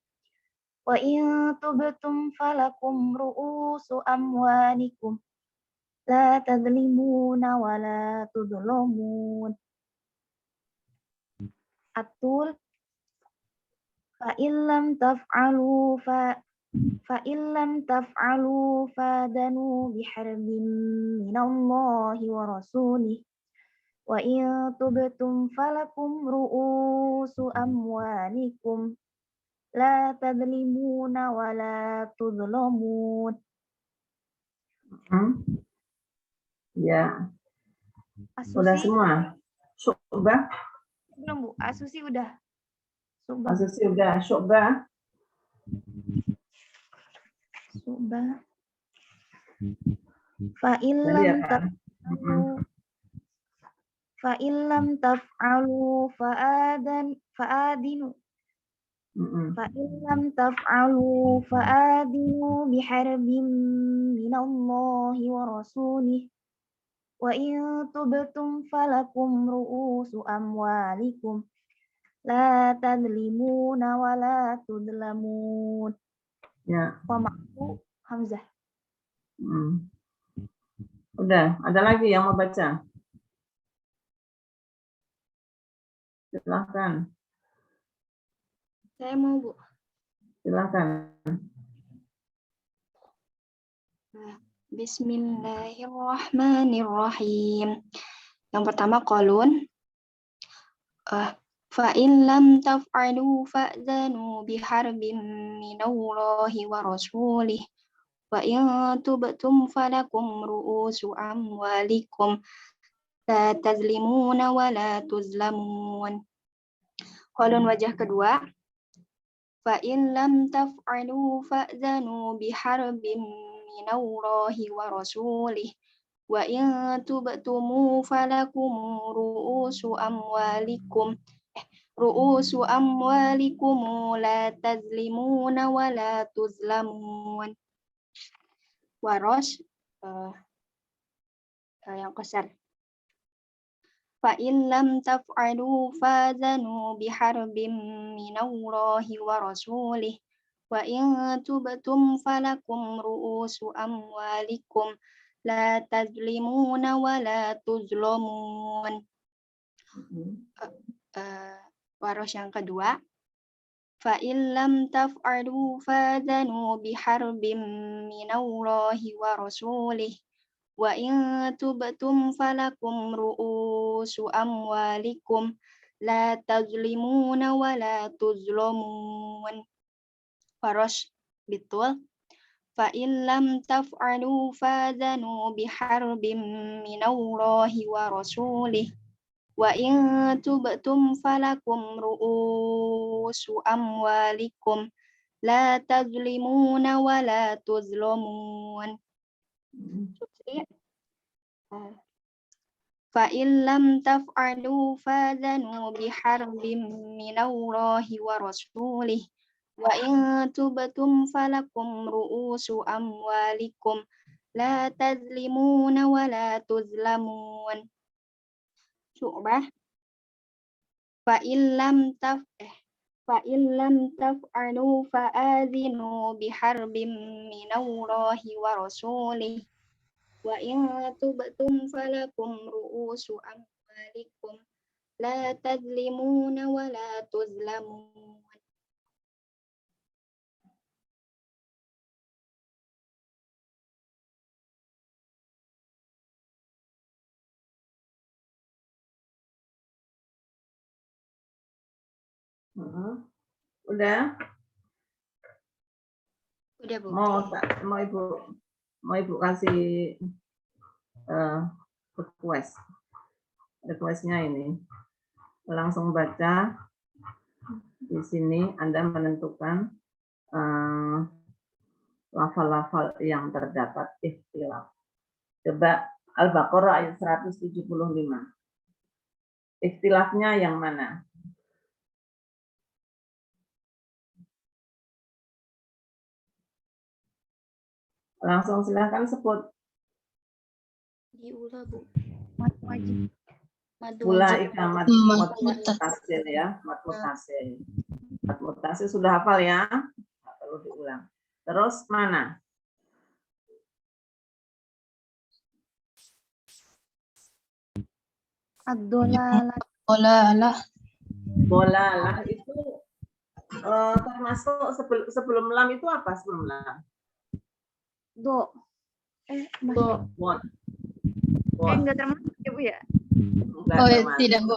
Wa in tubtum falakum ru'usu amwalikum la tadlimuna wa la tudlamun. Atul. Fa in lam taf'alu fadanu biharbin minallahi wa rasulih. Wa in tubtum falakum ru'usu amwalikum la tadlimuna wa la tudlamun. Ya. Asusi. Udah semua. Syu'bah. Belum, Bu. Asusi udah. Syu'bah. Asusi udah. Syu'bah. Syu'bah. Fa in lam taf'alu fa'adinu فإن لم تفعلوا فآذنوا بحرب من الله ورسوله وإن تبتم فلكم رؤوس أموالكم لا تظلمون ولا تظلمون. Ya. Wama'u Hamzah. Udah, ada lagi yang mau baca? Silahkan. Saya mau, Bu. Silahkan. Bismillahirrahmanirrahim. Yang pertama qalun. Fa'in lam taf'alu fa'zanu biharbin minallahi wa rasulih. Wa in tubtum falakum ru'usu amwalikum la tazlimuna wa la tuzlamun. Qalun wajah kedua. Fa'in lam taf'alu fa'zanu biharbin minallahi wa rasulih. Wa in tubtumu falakum ru'usu amwalikum la tazlimuna wa la tuzlamun. Warosh yang kasar. Fa'in lam taf'alu fa'zanu biharbin minallahi wa rasulih. Wa in tubtum falakum ru'usu amwalikum la tazlimuna wa la tuzlamun. Warosh yang kedua. Fa'in lam taf'alu fa'zanu biharbin minallahi wa rasulih. Wa in tubtum falakum ru'usu amwalikum la tazlimuna wa la tuzlamun. Warosh betul. Fa'in lam taf'alu fa'zanu biharbin minallahi wa rasulih. Wa in tubtum falakum ru'usu amwalikum la tazlimuna wa la tuzlamun. Fa'in lam taf'alu fa'zanu biharbin minallahi wa rasulih. Wa in tubtum falakum ru'usu amwalikum la tazlimuna wa la tuzlamun. Syu'bah. Fa'in lam taf'alu fa'adhinu biharbin minallahi wa rasulih. Wa in tubtum falakum ru'usu amwalikum la tazlimuna wa la tuzlamun. Udah? Udah, Bu. Mau ibu kasih request-nya ini. Langsung baca. Di sini Anda menentukan lafal-lafal yang terdapat ikhtilaf. Coba Al-Baqarah ayat 175. Ikhtilafnya yang mana? Langsung silahkan sebut. Diulah, Bu. Mad wajib. Ulaika mad mutasil ya, mad mutasil. Mad mutasil sudah hafal ya? Nggak perlu diulang. Terus mana? Ad-dolalah. Bolalah itu termasuk sebelum lam itu apa sebelum lam? Do. Bon. Enggak termasuk ya, Bu ya? Tidak, Bu.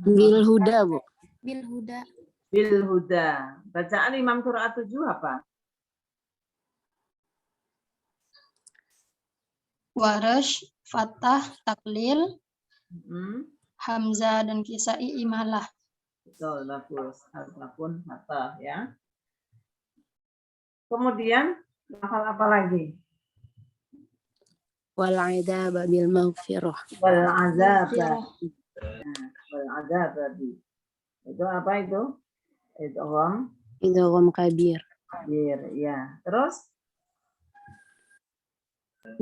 Bil huda, Bu. Bil huda. Bil huda. Bacaan Imam Qur'an 7 apa? Warash, Fathah, Taklil, Hamzah dan Kisai imalah. Betul, bagus. Apapun fatah ya. Kemudian lafal apa lagi? Wal adzaba bil maghfirah. Wal azaba. Wal azaba. Itu apa itu? idgham kabir. kabir, ya. Terus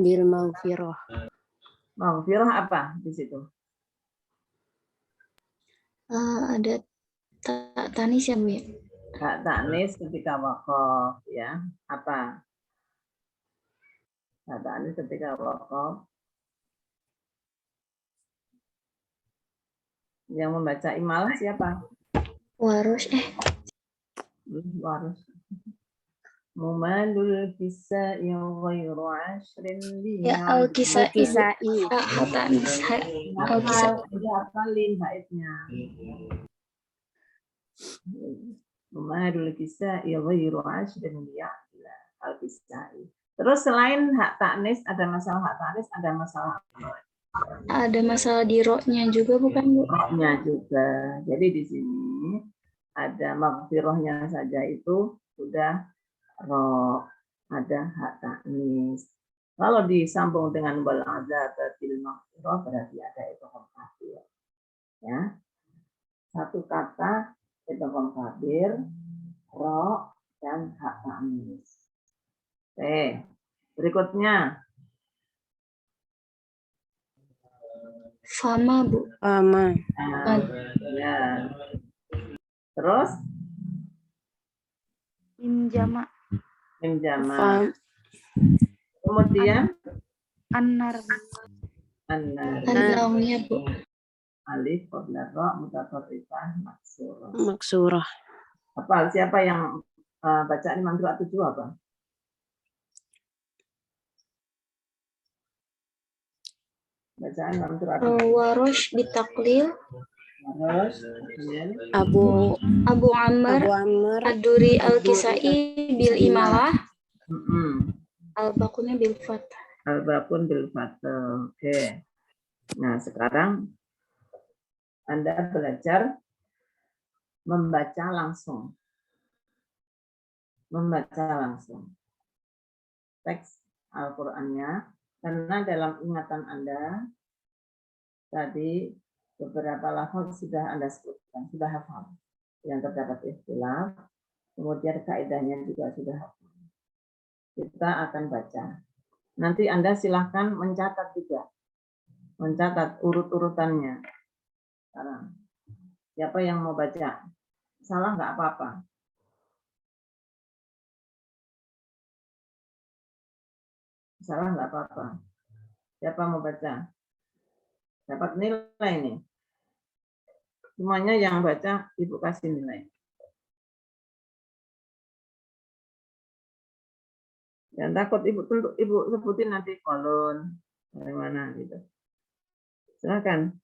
Bil maghfirah. maghfirah apa di situ? Ada tanis ya Bu ya? Hak ta'nis ketika waqaf, ya. Apa? Hak ta'nis ketika waqaf. Yang membaca imalah siapa? Warush Warush. Mumadul kisa'i ghairu ashrin ya Al-Kisai. Al-Kisai. Tanis Al-Kisai. Hafalin haidnya. Mumadul kisa'i ghairu ashrin ya'la al-kisai. Terus selain hak ta'nis, ada masalah hak ta'nis, ada masalah Ada masalah di roknya juga bukan Bu? rohnya juga. Jadi di sini ada maghfirahnya saja itu sudah roh, ada hak ta'nis. Kalau disambung dengan wal azabatil maghfirah berarti ada idgham kabir. Ya. Satu kata idgham kabir, roh dan hak ta'nis. Oke. Berikutnya Fama Bu. Fama. nah, ya. Terus Mim jama. mim jama'. Fam. Kemudian An-nar. an-nar. An-naunnya Bu. Alif qabla ra mutafarrifah maksurah. Maksurah. Apa siapa yang bacaan Imam Qiraat 7 apa? Bacaan Imam Qiraat 7. Warush ditaklil. Harus kemudian Abu Abu Amr. Amr. Ad-Duri Al-Kisai bil imalah. Al-Bakunnya bil fathah. Al-Baqun bil fathah. Oke. Nah, sekarang Anda belajar membaca langsung. Membaca langsung teks Al-Qur'annya, karena dalam ingatan Anda tadi beberapa lafaz sudah Anda sebutkan, sudah hafal. Yang terdapat ikhtilaf, kemudian kaidahnya juga sudah hafal. Kita akan baca. Nanti Anda silahkan mencatat juga. Mencatat urut-urutannya. Sekarang, siapa yang mau baca? Salah nggak apa-apa. Salah nggak apa-apa. Siapa mau baca? Dapat nilai nih. Semuanya yang baca, Ibu kasih nilai. Jangan takut, Ibu sebutin nanti kolon, bagaimana gitu. Silakan.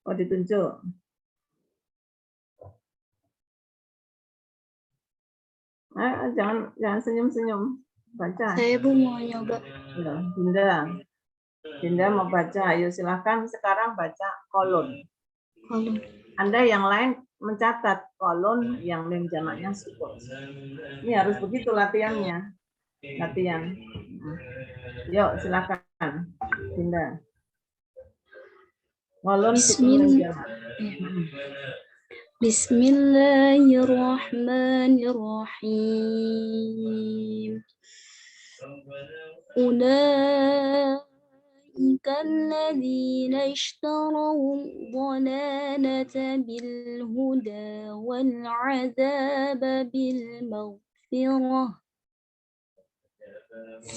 Oh, ditunjuk. Jangan senyum-senyum. Baca. Saya Bu mau nyoba. Ya, Dinda mau baca. Ayo silakan sekarang baca kolon. Kolom. Anda yang lain mencatat kolon yang mim jamaknya sukun. Ini harus begitu latihannya. Latihan. Yuk silakan, Dinda. Kolon sukun mim jamak. Bismillahirrahmanirrahim. Ulaika alladzina ishtaraw dhalalata bil huda wal 'adzaba bil maghfirah.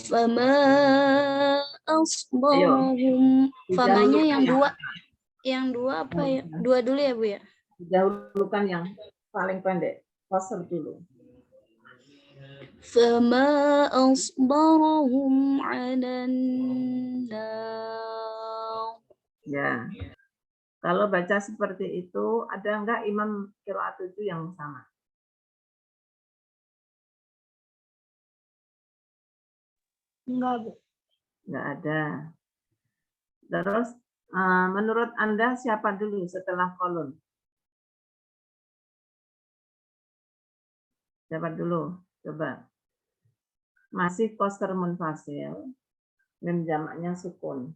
Fama asbarahum. Famanya yang dua apa ya? Dua dulu ya Bu ya? Dahulukan yang paling pendek. Qasr dulu. Fama asbarahum 'alan nar. Ya. Kalau baca seperti itu, ada enggak imam qiraat 7 yang sama? Enggak Bu. Enggak ada. Terus menurut Anda siapa dulu setelah kolon? Siapa dulu? Coba. Masih qasr munfasil. Mim jamaknya sukun.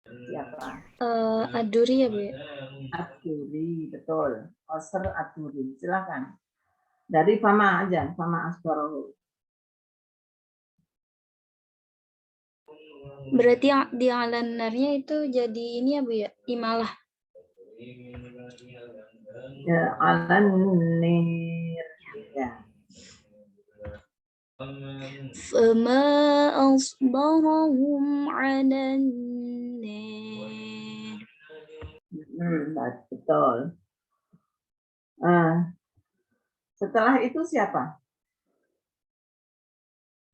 Siapa? Ad-Duri ya Bu ya? Ad-Duri, betul. Qasr Ad-Duri. Silakan. Dari fama aja, fama asbarahu. Berarti yang di alan narnya itu jadi ini ya Bu ya, imalah. Ya, alan nir. Ya. Fama asbarahum alan nar. Betul. Setelah itu siapa?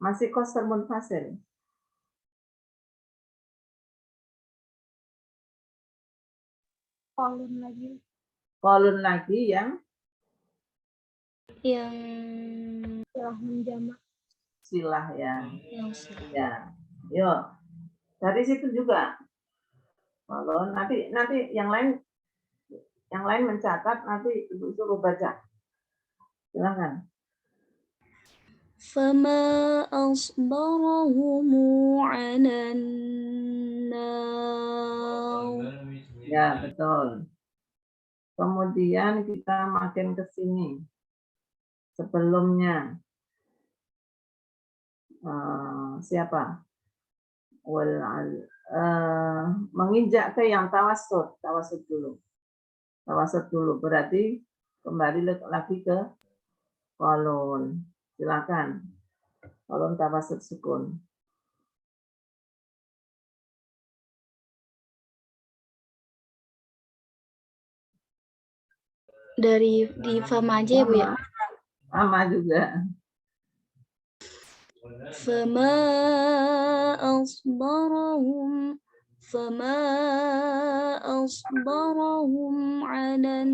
Masih koster munfasil. Kolun lagi yang Telah menjamak. silah ya. Yang silah. Ya. Yuk. Dari situ juga. Kolun nanti yang lain mencatat, nanti Ibu suruh baca. Silakan. Fama asbarahum alan nar. Ya, betul. Kemudian kita makin ke sini. Sebelumnya siapa? Menginjak ke yang tawasud dulu. Tawasud dulu berarti kembali lagi ke kolon. Silakan. Kolon tawasud sukun. Dari di fama aja ya Bu ya. Sama juga. Fama asbarahum alan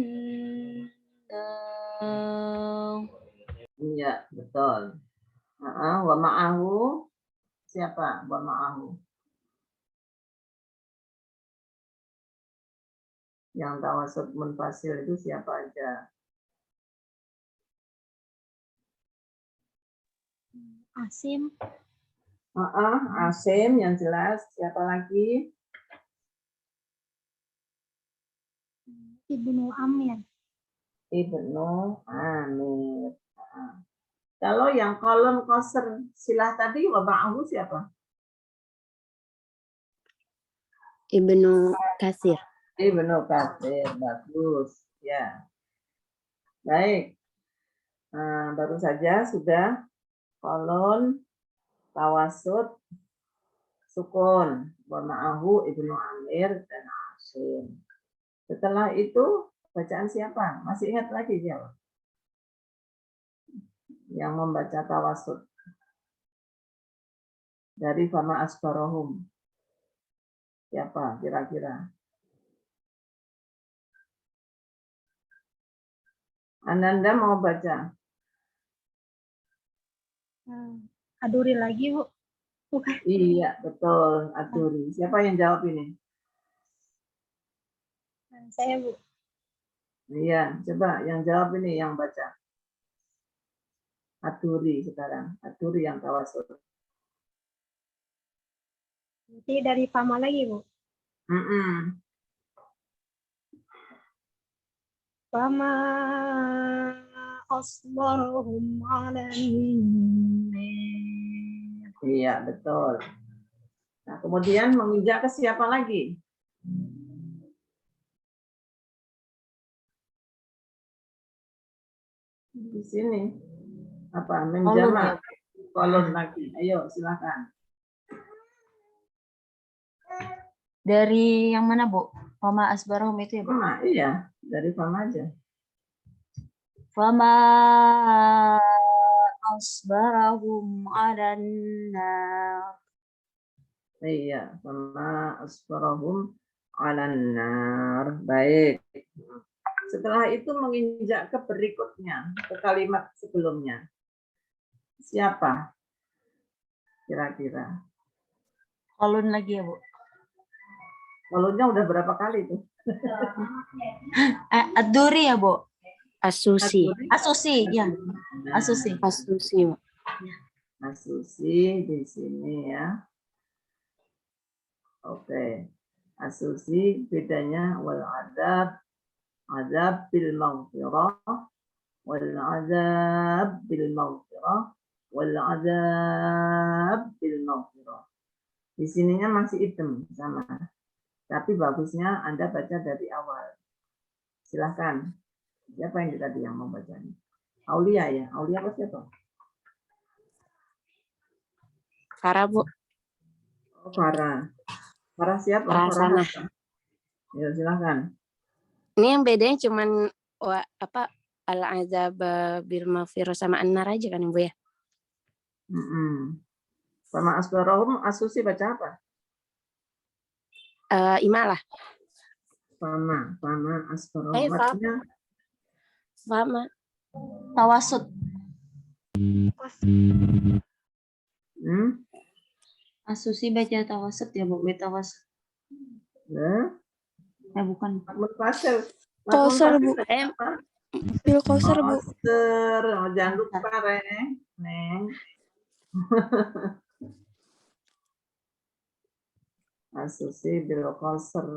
nar. Iya, betul. Wa ma'ahu siapa? Wa ma'ahu. Yang tawasud munfasil itu siapa aja? Asim, Asim yang jelas. Siapa lagi? Ibnu Amir, Ibnu Amir. Kalau yang kolon koser silah tadi wa ma'ahu siapa? Ibnu Katsir. Ibnu Katsir. Bagus. Ya. Baik. Baru saja sudah kolon tawasud sukun wa ma'ahu Ibnu Amir dan Asim. Setelah itu bacaan siapa? Masih ingat lagi siapa? Yang membaca tawasud dari fama asbarahum. Siapa kira-kira? Ananda mau baca? Aduri lagi Bu. Bukan. Iya, betul. Aduri. Siapa yang jawab ini? Saya Bu. Iya, coba yang jawab ini yang baca. Aduri sekarang. Aduri yang tawasud. Nanti dari fama lagi Bu. Fama asbarahum alan nar. Iya, betul. Nah, kemudian menginjak ke siapa lagi? Di sini. Apa? Menjamak. Kolon lagi. Ayo, silakan. Dari yang mana, Bu? Fama asbarahum itu ya, Bu? Fama, iya. Dari fama aja. Fama asbarahum alan nar. Iya, fama asbarahum alan nar. Baik. Setelah itu menginjak ke berikutnya, ke kalimat sebelumnya. Siapa? Kira-kira. Kolon lagi ya, Bu? Kolonnya udah berapa kali tuh? Ad-Duri ya, Bu? Asusi. Asusi, ya. Nah, Asusi. Asusi. Asusi di sini ya. Oke. Asusi bedanya wal adab bil maghfirah والعذاب بالمغفرة والعذاب بالمغفرة. Di sininya masih hitam sama. Tapi bagusnya Anda baca dari awal. Silahkan. Siapa yang tadi yang mau bacanya? Aulia ya? Aulia apa siapa? Farah, Bu. Oh, Farah. Farah siapa? Farah sana. Hasan. Ya, silahkan. Ini yang bedanya cuman al-azab bil maghfirah sama an-nar aja kan, Ibu ya? Sama asbarahum, asusi baca apa? Imalah. Sama asbarahum. Artinya Fama. Tawasud. Asusi baca tawasud ya, Bu. Tawasud. Ya. Bukan. Fasel. Qasar, Bu. Bil qasar, Bu. Qasar. Oh, jangan lupa, Neng. Asusi bil qasr.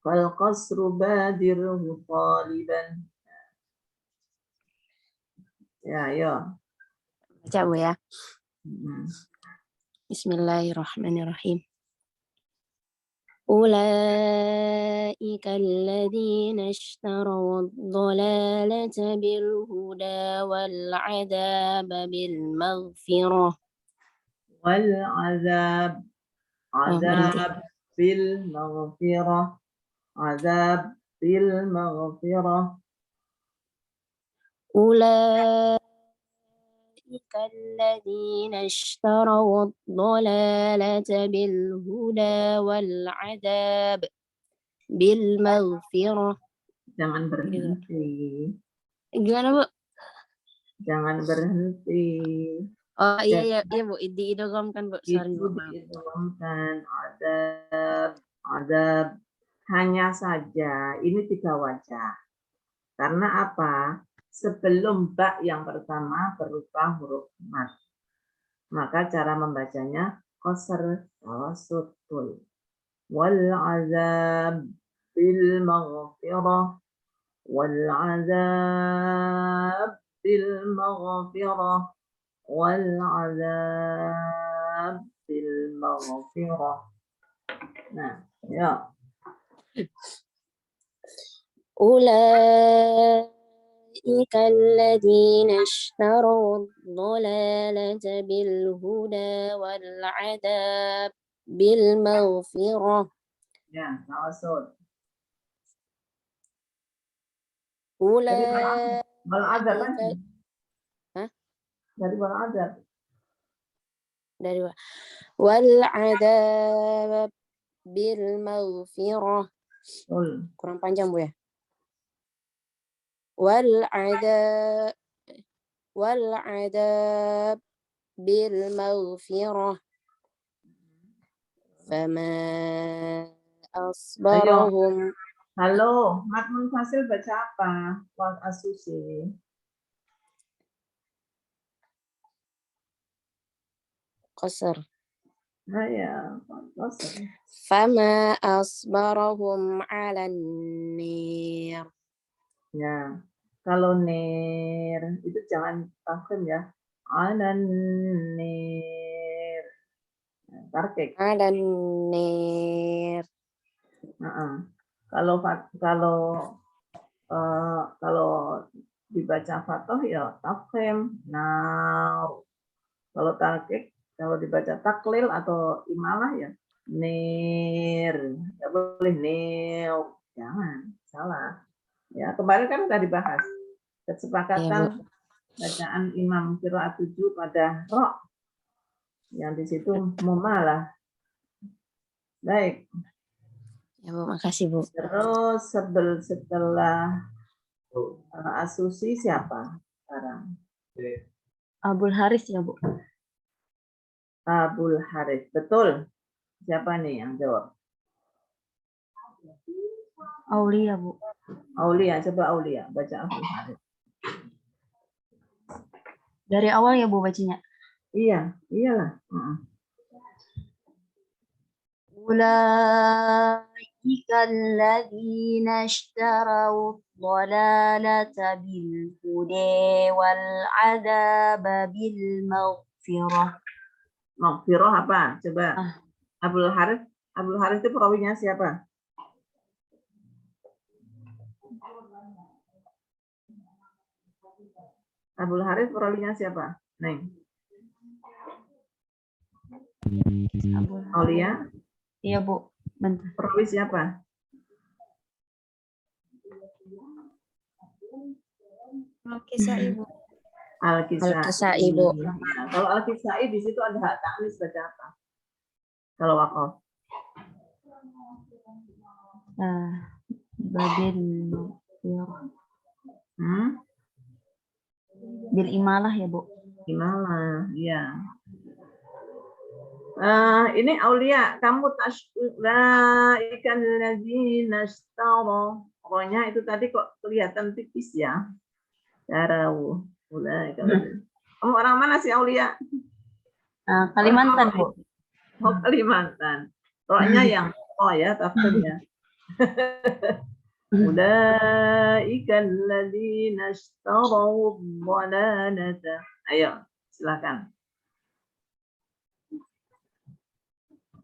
Fal qasru badirhu taliban. Ya, ayo. Baca, Bu ya. Bismillahirrahmanirrahim. أولئك الذين اشتروا الضلالة بالهدى والعذاب بالمغفرة والعذاب عذاب بالمغفرة عذاب بالمغفرة أولئك الذين اشتروا الضلالة بالهدى والعذاب بالمغفرة. Jangan berhenti. Gimana, Bu? Jangan berhenti. Oh iya Bu, diidghamkan, Bu. Sorry, Bu. Diidghamkan adab. Hanya saja ini 3 wajah. Karena apa? Sebelum ba yang pertama berupa huruf mat. Maka cara membacanya qasr tawassutul. Wal azab bil maghfirah. Wal azab bil maghfirah. Wal azab bil maghfirah. Nah, ya. أولئك الذين اشتروا الضلالة بالهدى والعذاب بالمغفرة. Ya, tawassul. أولئك. Dari wal azab. Dari والعذاب بالمغفرة. Kurang panjang, Bu ya. والعذاب بالمغفرة فما أصبرهم. Halo, Mat Munfasil baca apa? Wal asusi. Qasr. Nah ya, qasr. Fama asbarahum 'alan nir. Ya, kalau nir itu jangan tafkhim ya. 'Alan nir. Tarkik. 'Alan nir. Kalau dibaca fathah ya tafkhim. Nah, kalau tarkik, kalau dibaca taklil atau imalah ya nir. Nggak boleh nir. Jangan, salah. Ya, kemarin kan sudah dibahas kesepakatan bacaan Imam Qiraat 7 pada ro. Yang di situ mumalah. Baik. Ya, Bu, makasih, Bu. Terus setelah asusi siapa sekarang? Abul Haris ya, Bu. Abul Haris. Betul. Siapa nih yang jawab? Aulia, Bu. Aulia, coba Aulia baca Abul Haris. Dari awal ya, Bu, bacanya. Iya, iyalah. Ulaika alladzina ishtaraw الضلالة بالهدى والعذاب بالمغفرة. Maghfirah apa? Coba. Ah. Abdul Harith itu perawinya siapa? Abdul Harith perawinya siapa? Neng. Aulia, Iya Bu, bentar. perawi siapa? Al-Kisai, Ibu. Al-Kisai, Bu. Nah, kalau Al-Kisai di situ ada hak taklis baca apa? Kalau waqaf. Bil imalah ya Bu. Gimana? Iya. Ini Aulia, kamu ikan ladzina ishtara. Pokoknya itu tadi kok kelihatan tipis ya. Darau. Kamu orang mana sih Aulia? Kalimantan Bu. Oh, Kalimantan. Roknya yang ya tafsirnya. Ulaika alladzina ishtaraw dhalalata. Ayo, silakan.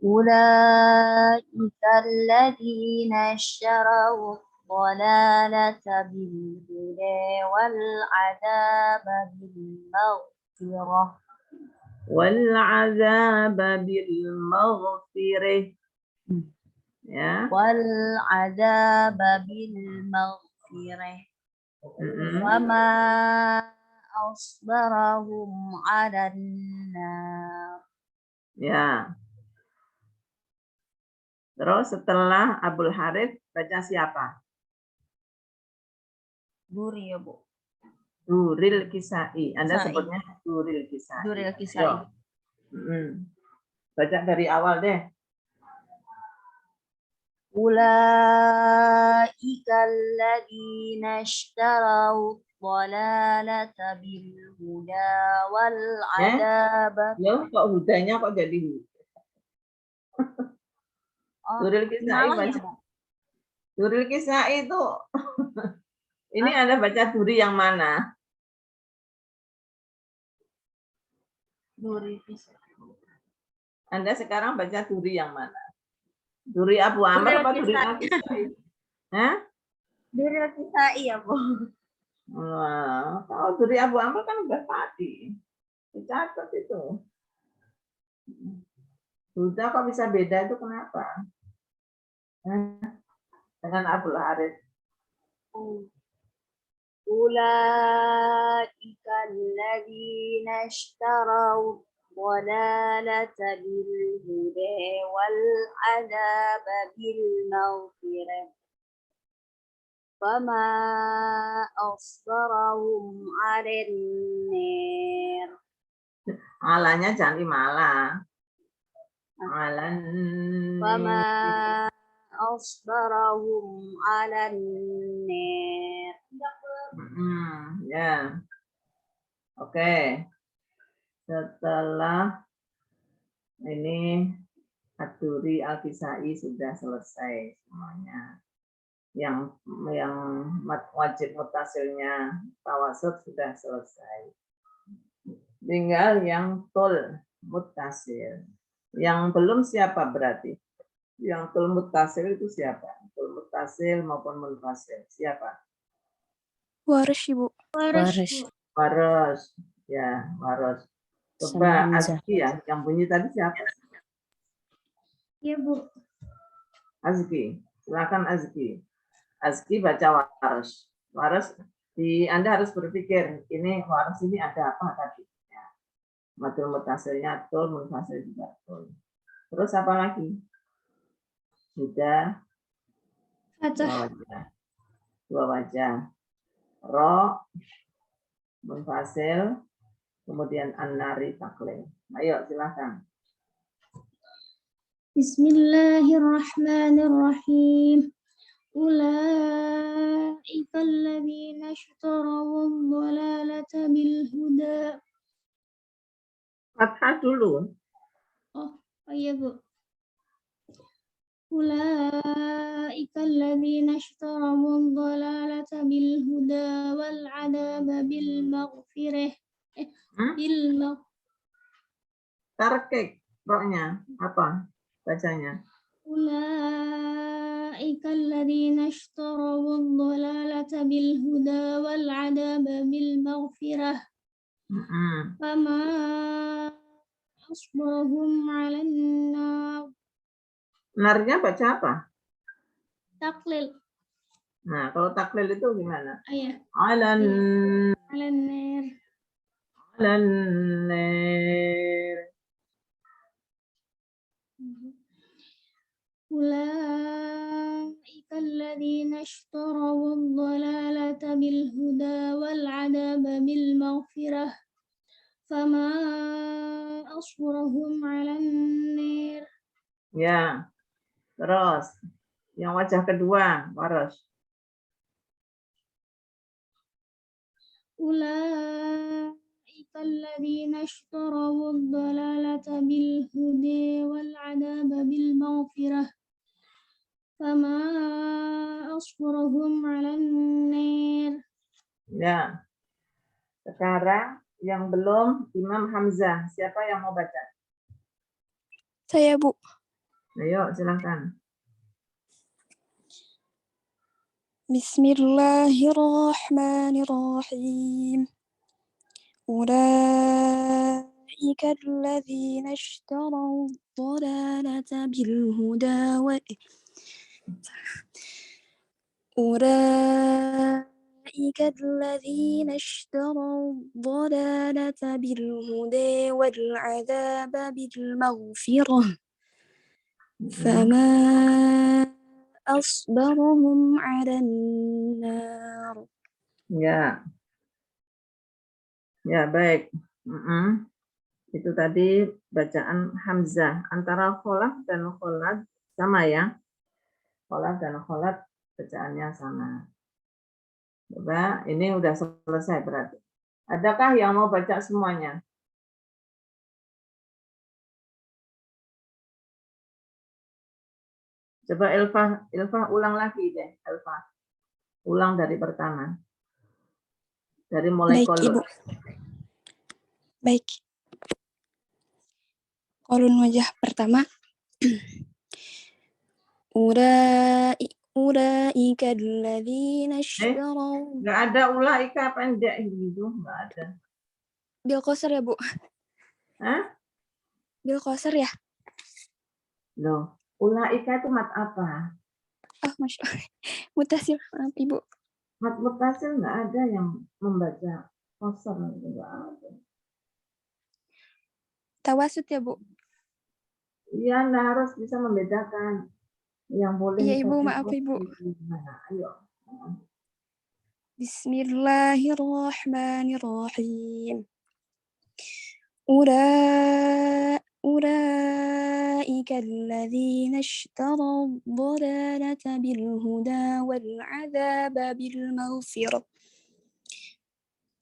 Ulaika alladzina ishtaraw dhalalata bil huda wal adaba bil maghfirah. Wal azaba bil maghfirah. Ya. Wal azaba bil maghfirah. Wa ma asbarahum 'alan nar. Ya. Terus setelah Abdul Harith baca siapa? Duri ya Bu. Duril Kisai. Anda Kisai. sebutnya Duril Kisai. Duril Kisai. Baca dari awal deh. Ulaika alladzina ishtaraw dhalalata bil huda wal adaba. Ya, kok hudanya kok jadi Duril Kisai baca. Duril Kisai itu ini Anda baca duri yang mana? Duri Kisai. Anda sekarang baca duri yang mana? Duri Abu Amr apa duri Al-Kisai? Hah? Duri Kisai ya Bu. Wah, kalau duri Abu Amr kan udah tadi. Dicatat itu. Sudah kok bisa beda itu kenapa? Dengan Abdul Harith. Ulaika alladzina ishtaraw dhalalata bil huda wal adaba bil maghfirah. Fama asbarahum 'alan nar. Alanya jangan dimalah. Alan. Fama asbarahum 'alan nar. Ya. Oke. Setelah ini Ad-Duri Al-Kisai sudah selesai semuanya. Yang wajib mutasilnya tawasud sudah selesai. Tinggal yang tul mutasil. Yang belum siapa berarti? Yang tul mutasil itu siapa? Tul mutasil maupun munfasil. Siapa? Waris, Ibu. Waras. Ya, waras. Coba Azki ya, yang bunyi tadi siapa? Iya, Bu. Azki. Silakan Azki. Azki baca waras. Waras Anda harus berpikir, ini waras ini ada apa tadi? Ya. Madul mutasilnya tul, munfasil juga tul. Terus apa lagi? Sudah dua wajah. Ro, munfasil, kemudian an-nari taklil. Ayo silakan. Bismillahirrahmanirrahim. Ulaika alladzina ishtaraw dhalalata bil huda. Fathah dulu. Oh iya Bu. أولئك الذين اشتروا الضلالة بالهدى والعذاب بالمغفرة Tarkik, roknya apa bacanya? أولئك الذين اشتروا الضلالة بالهدى والعذاب بالمغفرة فما أصبرهم على النار. Narnya baca apa? Taklil. Nah, kalau taklil itu gimana? Ayah. Alan Alanir. أولئك الذين اشتروا الضلالة بالهدى والعذاب بالمغفرة فما أصبرهم على النار. Ya, terus yang wajah kedua, Waras. أولئك الذين اشتروا الضلالة بالهدى والعذاب بالمغفرة فما أصبرهم على النار. Ya, sekarang yang belum Imam Hamzah. Siapa yang mau baca? Saya, Bu. Ayo, silakan. Bismillahirrahmanirrahim. أولئك الذين اشتروا الضلالة بالهدى أولئك الذين اشتروا الضلالة بالهدى والعذاب بالمغفرة فما أصبرهم على النار. Ya. Ya, baik. Itu tadi bacaan Hamzah. Antara Kholaf dan Kholat sama ya. Kholaf dan Kholat bacaannya sama. Coba, ini udah selesai berarti. Adakah yang mau baca semuanya? Coba Ilfa ulang lagi deh, Ilfa. Ulang dari pertama. Dari mulai Baik, kolon. Ibu. Baik. Kolon wajah pertama. Ulaika alladzina ishtaraw. Nggak ada ulaika pendek gitu, nggak ada. Bil qasar ya, Bu? Hah? Bil qasar ya? Loh, ulaika itu mat apa? Oh, Masya Allah. Mutasil, maaf, Ibu. Mat mutasil nggak ada yang membaca qasar, nggak ada. Tawasud ya, Bu? Iya, Anda harus bisa membedakan yang boleh. Iya, Ibu, maaf, Ibu. Nah, ayo. Bismillahirrahmanirrahim. أولئك الذين اشتروا الضلالة بالهدى والعذاب بالمغفرة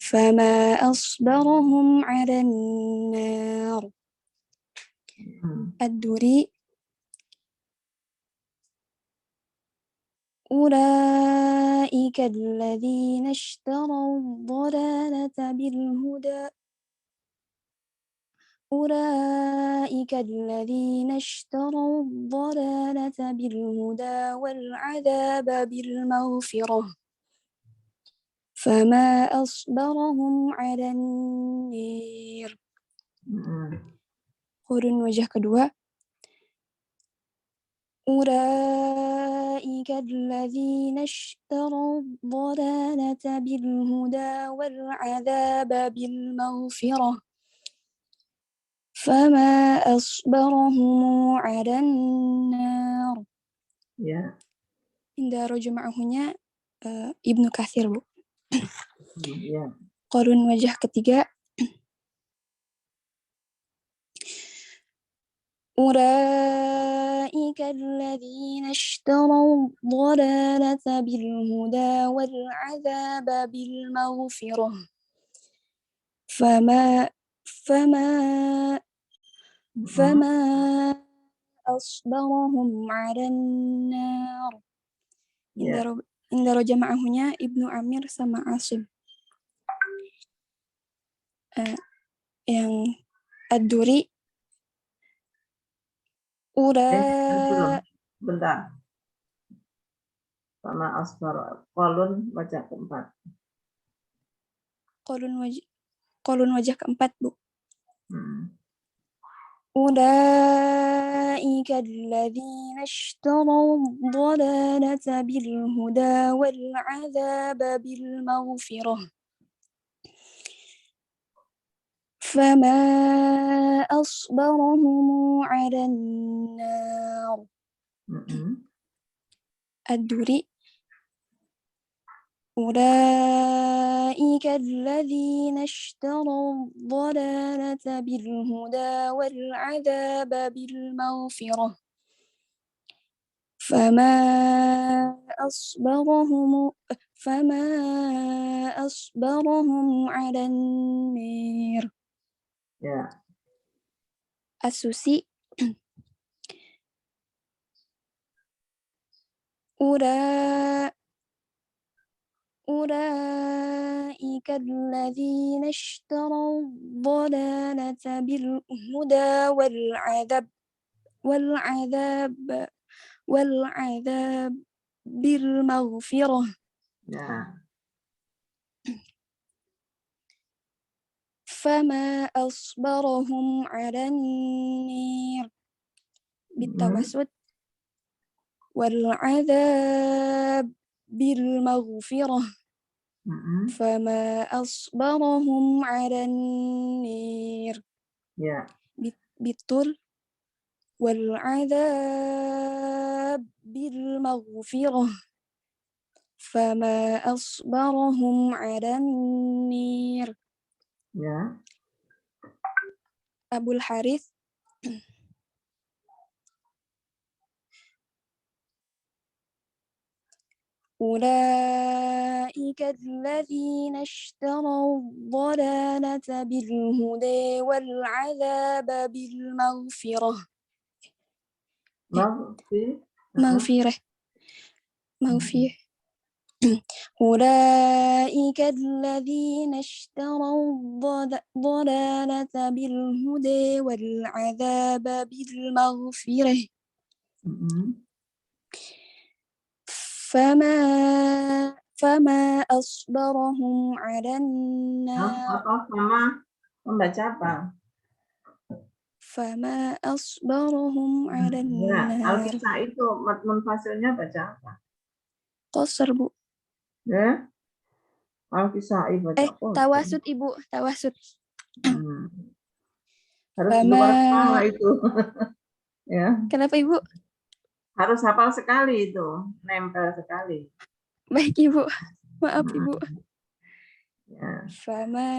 فما أصبرهم على النار. الدوري. أولئك الذين اشتروا الضلالة بالهدى أولئك الذين اشتروا الضلالة بالهدى والعذاب بالمغفرة فما أصبرهم على النار. Kurun wajah kedua. أولئك الذين اشتروا الضلالة بالهدى والعذاب بالمغفرة فما أصبرهم على النار. Ya. Indaro juma'ahunya Ibnu Katsir, Bu. Ya. Qurun wajah ketiga. أولئك الذين اشتروا الضلالة بالهدى والعذاب بالمغفرة فما asbarahum 'alan nar. Ya. Indaro jama'ahunya Ibnu Amir sama Asim. Yang Ad-Duri Belum. Bentar. Sama asbar. Kolun baca keempat. kolun wajah keempat, Bu. أولئك الذين اشتروا الضلالة بالهدى والعذاب بالمغفرة فما أصبرهم على النار. الدوري أولئك الذين اشتروا الضلالة بالهدى والعذاب بالمغفرة فما أصبرهم على النار. Ya. As-Susi أولئك الذين اشتروا الضلالة بالهدى والعذاب بالمغفرة Ya. فما أصبرهم على النار بالتوسط والعذاب بالمغفرة فما أصبرهم على النار. Ya. بالطول والعذاب بالمغفرة فما أصبرهم على النار. Ya. أبو الحارث أولئك الذين اشتروا الضلالة بالهدى والعذاب بالمغفرة مغفرة أولئك الذين اشتروا الضلالة بالهدى والعذاب بالمغفرة فما أصبرهم على النار. Sama membaca apa? فما أصبرهم على Ya, النار. Al-Kisah itu munfasilnya baca apa? قصر, Bu. Ya. Al-Kisah baca qasr. Tawasud, Ibu, tawasud. Harus dua kepala itu. Ya. Kenapa, Ibu? Harus hafal sekali itu, nempel sekali. Baik, Ibu. Maaf, Ibu. Ya. فما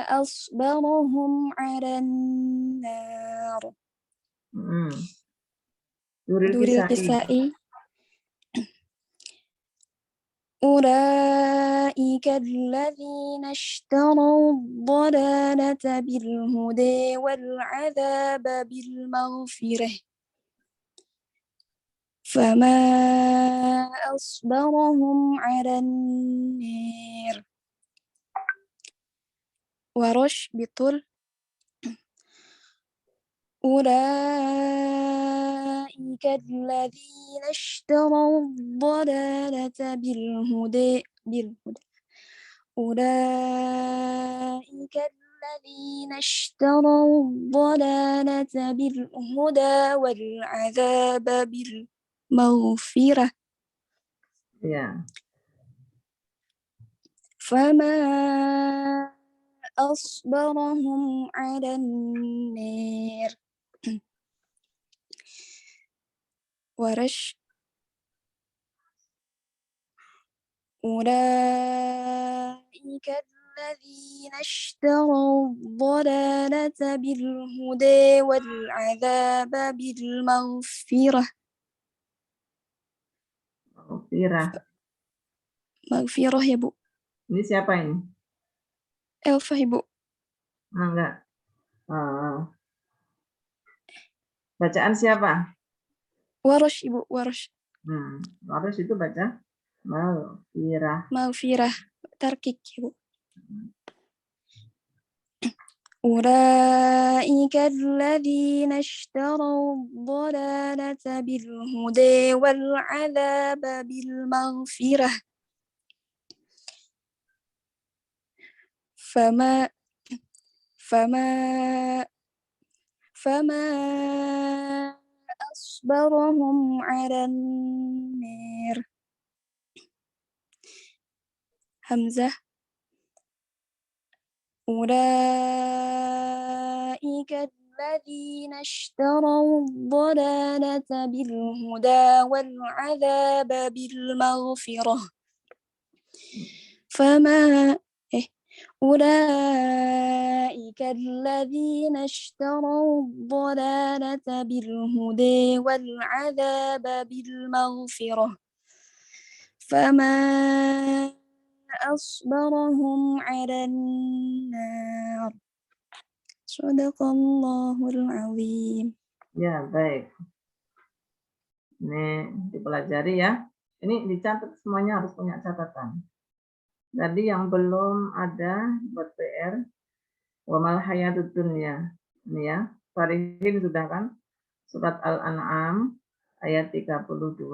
أصبرهم على النار. Duril Kisai. أولئك الذين اشتروا الضلالة بالهدى والعذاب بالمغفرة فما أصبرهم على النار. ورش بطل أولئك الذين اشتروا الضلالة بالهدى أولئك الذين اشتروا الضلالة بالهدى والعذاب بالمغفرة فما أصبرهم على النار. ورش أولئك الذين اشتروا الضلالة بالهدى والعذاب بالمغفرة مغفرة ya, Bu. Ini siapa ini? Elfa, Ibu. Enggak. Bacaan siapa? Warosh Ibu, Warosh. Harus itu baca maghfirah. Maghfirah. Tarkik Ibu. أولئك الذين اشتروا الضلالة بالهدى والعذاب بالمغفرة فما أصبرهم على النار. همزة. أولئك الذين اشتروا الضلالة بالهدى والعذاب بالمغفرة أولئك الذين اشتروا الضلالة بالهدى والعذاب بالمغفرة فما أصبرهم على النار. Sadaqallahul azim. Ya, baik. Ini dipelajari ya. Ini dicatat, semuanya harus punya catatan. Jadi yang belum ada buat PR, wa mal hayatud dunya. Ini ya, Farihin sudah kan? Surat Al-An'am ayat 32.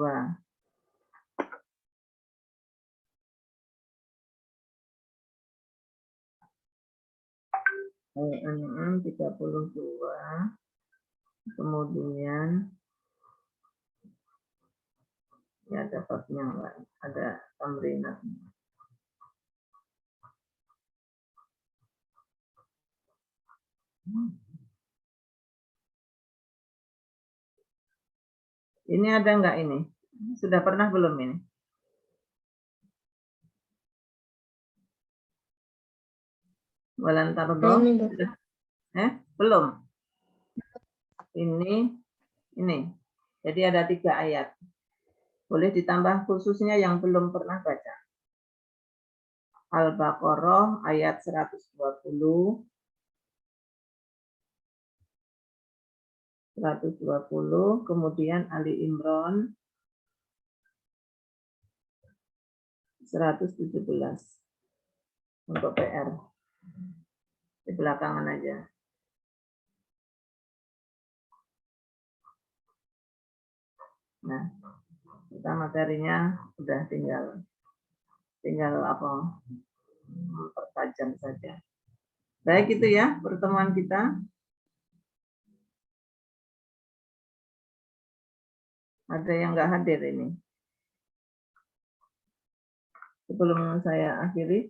Al-An'am 32. Kemudian ya dapatnya ada tamrinat. Ini ada enggak ini? Sudah pernah belum ini? Walantardo? Belum. Ini. Jadi ada 3 ayat. Boleh ditambah khususnya yang belum pernah baca. Al-Baqarah ayat 120. 120, kemudian Ali Imran 117 untuk PR di belakangan aja. Nah, kita materinya udah tinggal apa, mempertajam saja. Baik itu ya pertemuan kita. Ada yang nggak hadir ini? Sebelum saya akhiri,